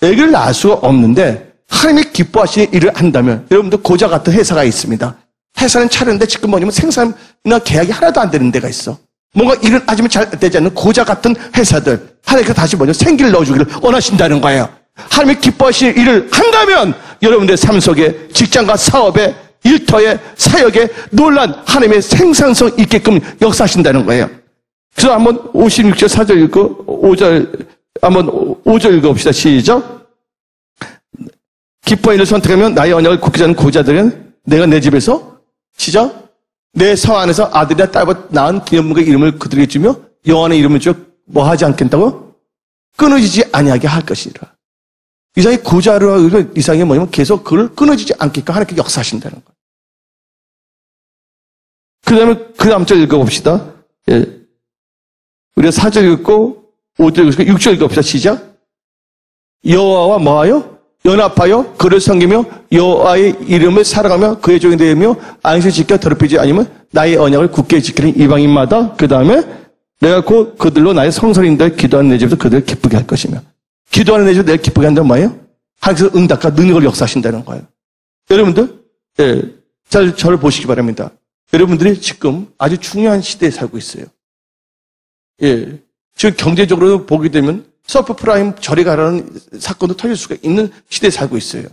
아기를 낳을 수가 없는데, 하나님이 기뻐하시는 일을 한다면, 여러분들 고자 같은 회사가 있습니다. 회사는 차렸는데 지금 생산이나 계약이 하나도 안 되는 데가 있어. 뭔가 일을 아주 잘 되지 않는 고자 같은 회사들, 하나님께서 다시 생기를 넣어주기를 원하신다는 거예요. 하나님이 기뻐하시는 일을 한다면 여러분들의 삶 속에 직장과 사업에 일터에 사역에 놀란 하나님의 생산성 있게끔 역사하신다는 거예요. 그래서 한번 56절 4절 읽고 5절 읽어봅시다. 시작. 기뻐의 일을 선택하면 나의 언약을 굳게 잡는 고자들은 내가 내 집에서 시작. 내 성 안에서 아들이나 딸보다 나은 기념물의 이름을 그들에게 주며 여호와의 이름을 주어 하지 않겠다고? 끊어지지 아니하게 할 것이라. 이상의 고자로 이상이 계속 그걸 끊어지지 않게끔 하나님께 역사하신다는 거예요. 그 다음 절 읽어봅시다. 우리가 4절 읽고 5절 읽고 6절 읽어봅시다. 시작. 여호와와 뭐하여? 연합하여 그를 섬기며 여호와의 이름을 살아가며 그의 종이 되며 안식을 지켜 더럽히지 아니면 나의 언약을 굳게 지키는 이방인마다 그 다음에 내가 곧 그들로 나의 성소인들 기도하는 내 집에서 그들을 기쁘게 할 것이며 기도하는 내 집에서 내가 기쁘게 한다는 뭐예요? 하나님께서 응답과 능력을 역사하신다는 거예요. 여러분들 잘 저를 보시기 바랍니다. 여러분들이 지금 아주 중요한 시대에 살고 있어요. 지금 경제적으로 보게 되면 서브프라임 저리 가라는 사건도 터질 수가 있는 시대에 살고 있어요.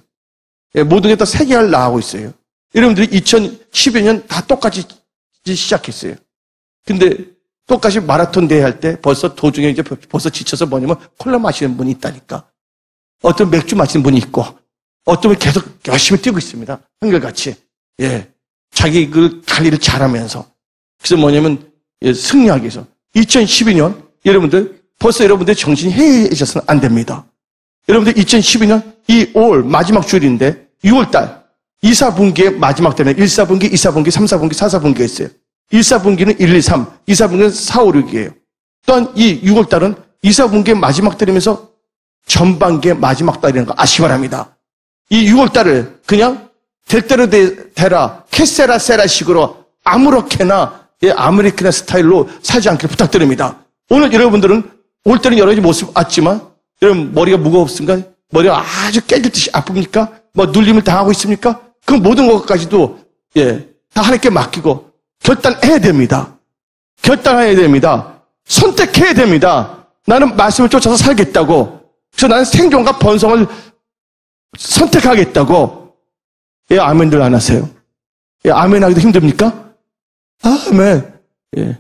모든 게 다 세계화를 나가고 있어요. 여러분들이 2012년 다 똑같이 시작했어요. 근데 똑같이 마라톤 대회 할 때 벌써 도중에 이제 벌써 지쳐서 콜라 마시는 분이 있다니까. 어떤 맥주 마시는 분이 있고, 어떤 분이 계속 열심히 뛰고 있습니다. 한결같이. 자기 그 관리를 잘하면서. 그래서 승리하기 위해서. 2012년, 여러분들, 벌써 여러분들 정신이 해이해져서는 안 됩니다. 여러분들 2012년 이 5월 마지막 주일인데 6월달 2사분기의 마지막 때문에 1사분기, 2사분기, 3사분기, 4사분기가 있어요. 1사분기는 1, 2, 3, 2사분기는 4, 5, 6이에요. 또한 이 6월달은 2사분기의 마지막 달이면서 전반기의 마지막 달이라는 거 아시기 바랍니다. 이 6월달을 그냥 될 대로 되라 캐세라 세라식으로 아무렇게나 아메리카나 스타일로 살지 않길 부탁드립니다. 오늘 여러분들은 올 때는 여러 가지 모습 왔지만 여러분 머리가 무거웠습니까? 머리가 아주 깨질듯이 아픕니까? 눌림을 당하고 있습니까? 그 모든 것까지도 다 하나님께 맡기고 결단해야 됩니다. 결단해야 됩니다. 선택해야 됩니다. 나는 말씀을 쫓아서 살겠다고. 그래서 나는 생존과 번성을 선택하겠다고. 예, 아멘들 안 하세요? 예, 아멘 하기도 힘듭니까? 아멘. 예.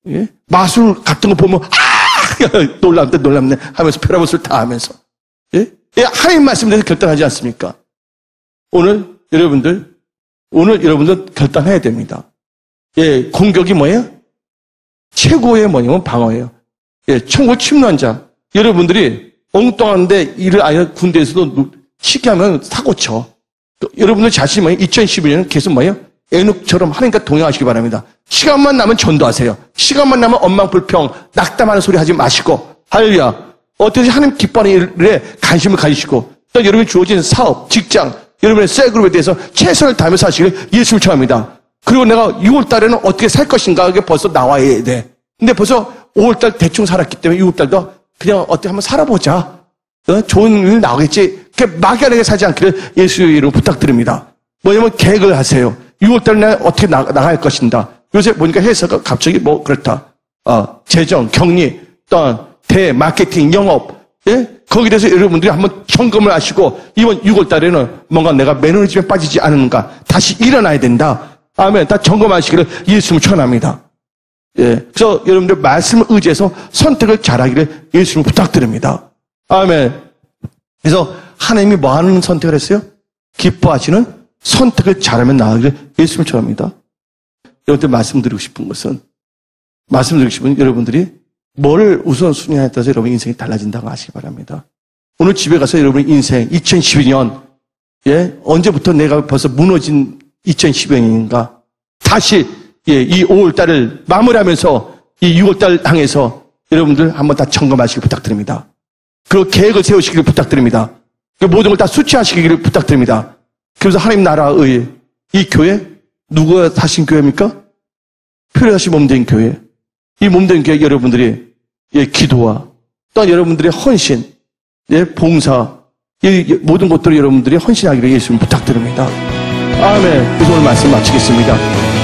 예? 마술 같은 거 보면, 놀랍네 하면서 벼라못을 다 하면서. 예? 예, 하나님 말씀에 대해서 결단하지 않습니까? 오늘 여러분들 결단해야 됩니다. 예, 공격이 뭐예요? 최고의 뭐냐면 방어예요. 예, 천국 침노한 자. 여러분들이 엉뚱한데 일을 아예 군대에서도 쉽게 하면 사고 쳐. 여러분들 자신이 뭐예요? 2012년은 계속 뭐예요? 애녹처럼 하나님과 동행하시기 바랍니다. 시간만 나면 전도하세요. 시간만 나면 원망불평, 낙담하는 소리 하지 마시고, 할렐루야. 어떻게 하나님 기뻐하는 일에 관심을 가지시고, 또 여러분이 주어진 사업, 직장, 여러분의 셀그룹에 대해서 최선을 다하면서 하시길 예수를 청합니다. 그리고 내가 6월 달에는 어떻게 살 것인가, 그게 벌써 나와야 돼. 근데 벌써 5월 달 대충 살았기 때문에 6월 달도 그냥 어떻게 한번 살아보자. 좋은 일 나오겠지. 그렇게 막연하게 살지 않기를 예수의 이름으로 부탁드립니다. 뭐냐면 계획을 하세요. 6월 달에 내가 어떻게 나갈 것인가. 요새 보니까 회사가 갑자기 뭐 그렇다. 재정, 격리, 또 마케팅, 영업, 예? 거기에 대해서 여러분들이 한번 점검을 하시고 이번 6월 달에는 뭔가 내가 매너리즘에 빠지지 않은가 다시 일어나야 된다. 아멘. 다 점검하시기를 예수님을 축원합니다. 예. 그래서 여러분들 말씀을 의지해서 선택을 잘하기를 예수님을 부탁드립니다. 아멘. 그래서 하나님이 뭐 하는 선택을 했어요? 기뻐하시는 선택을 잘하면 나아가기를 예수님을 축원합니다. 여러분들 말씀드리고 싶은 것은 여러분들이 뭐를 우선순위에 따라서 여러분 인생이 달라진다고 아시기 바랍니다. 오늘 집에 가서 여러분 인생 2012년 예, 언제부터 내가 벌써 무너진 2012년인가 다시 예, 이 5월 달을 마무리하면서 이 6월 달 향해서 여러분들 한번 다 점검하시길 부탁드립니다. 그리고 계획을 세우시기를 부탁드립니다. 모든 걸 다 수치하시기를 부탁드립니다. 그래서 하나님 나라의 이 교회 누가 하신 교회입니까? 필요하신 몸된 교회. 이 몸된 교회 여러분들이 예, 기도와 또 여러분들의 헌신, 예, 봉사, 이 모든 것들을 여러분들이 헌신하기를 예수님 부탁드립니다. 아멘. 그래서 오늘 말씀 마치겠습니다.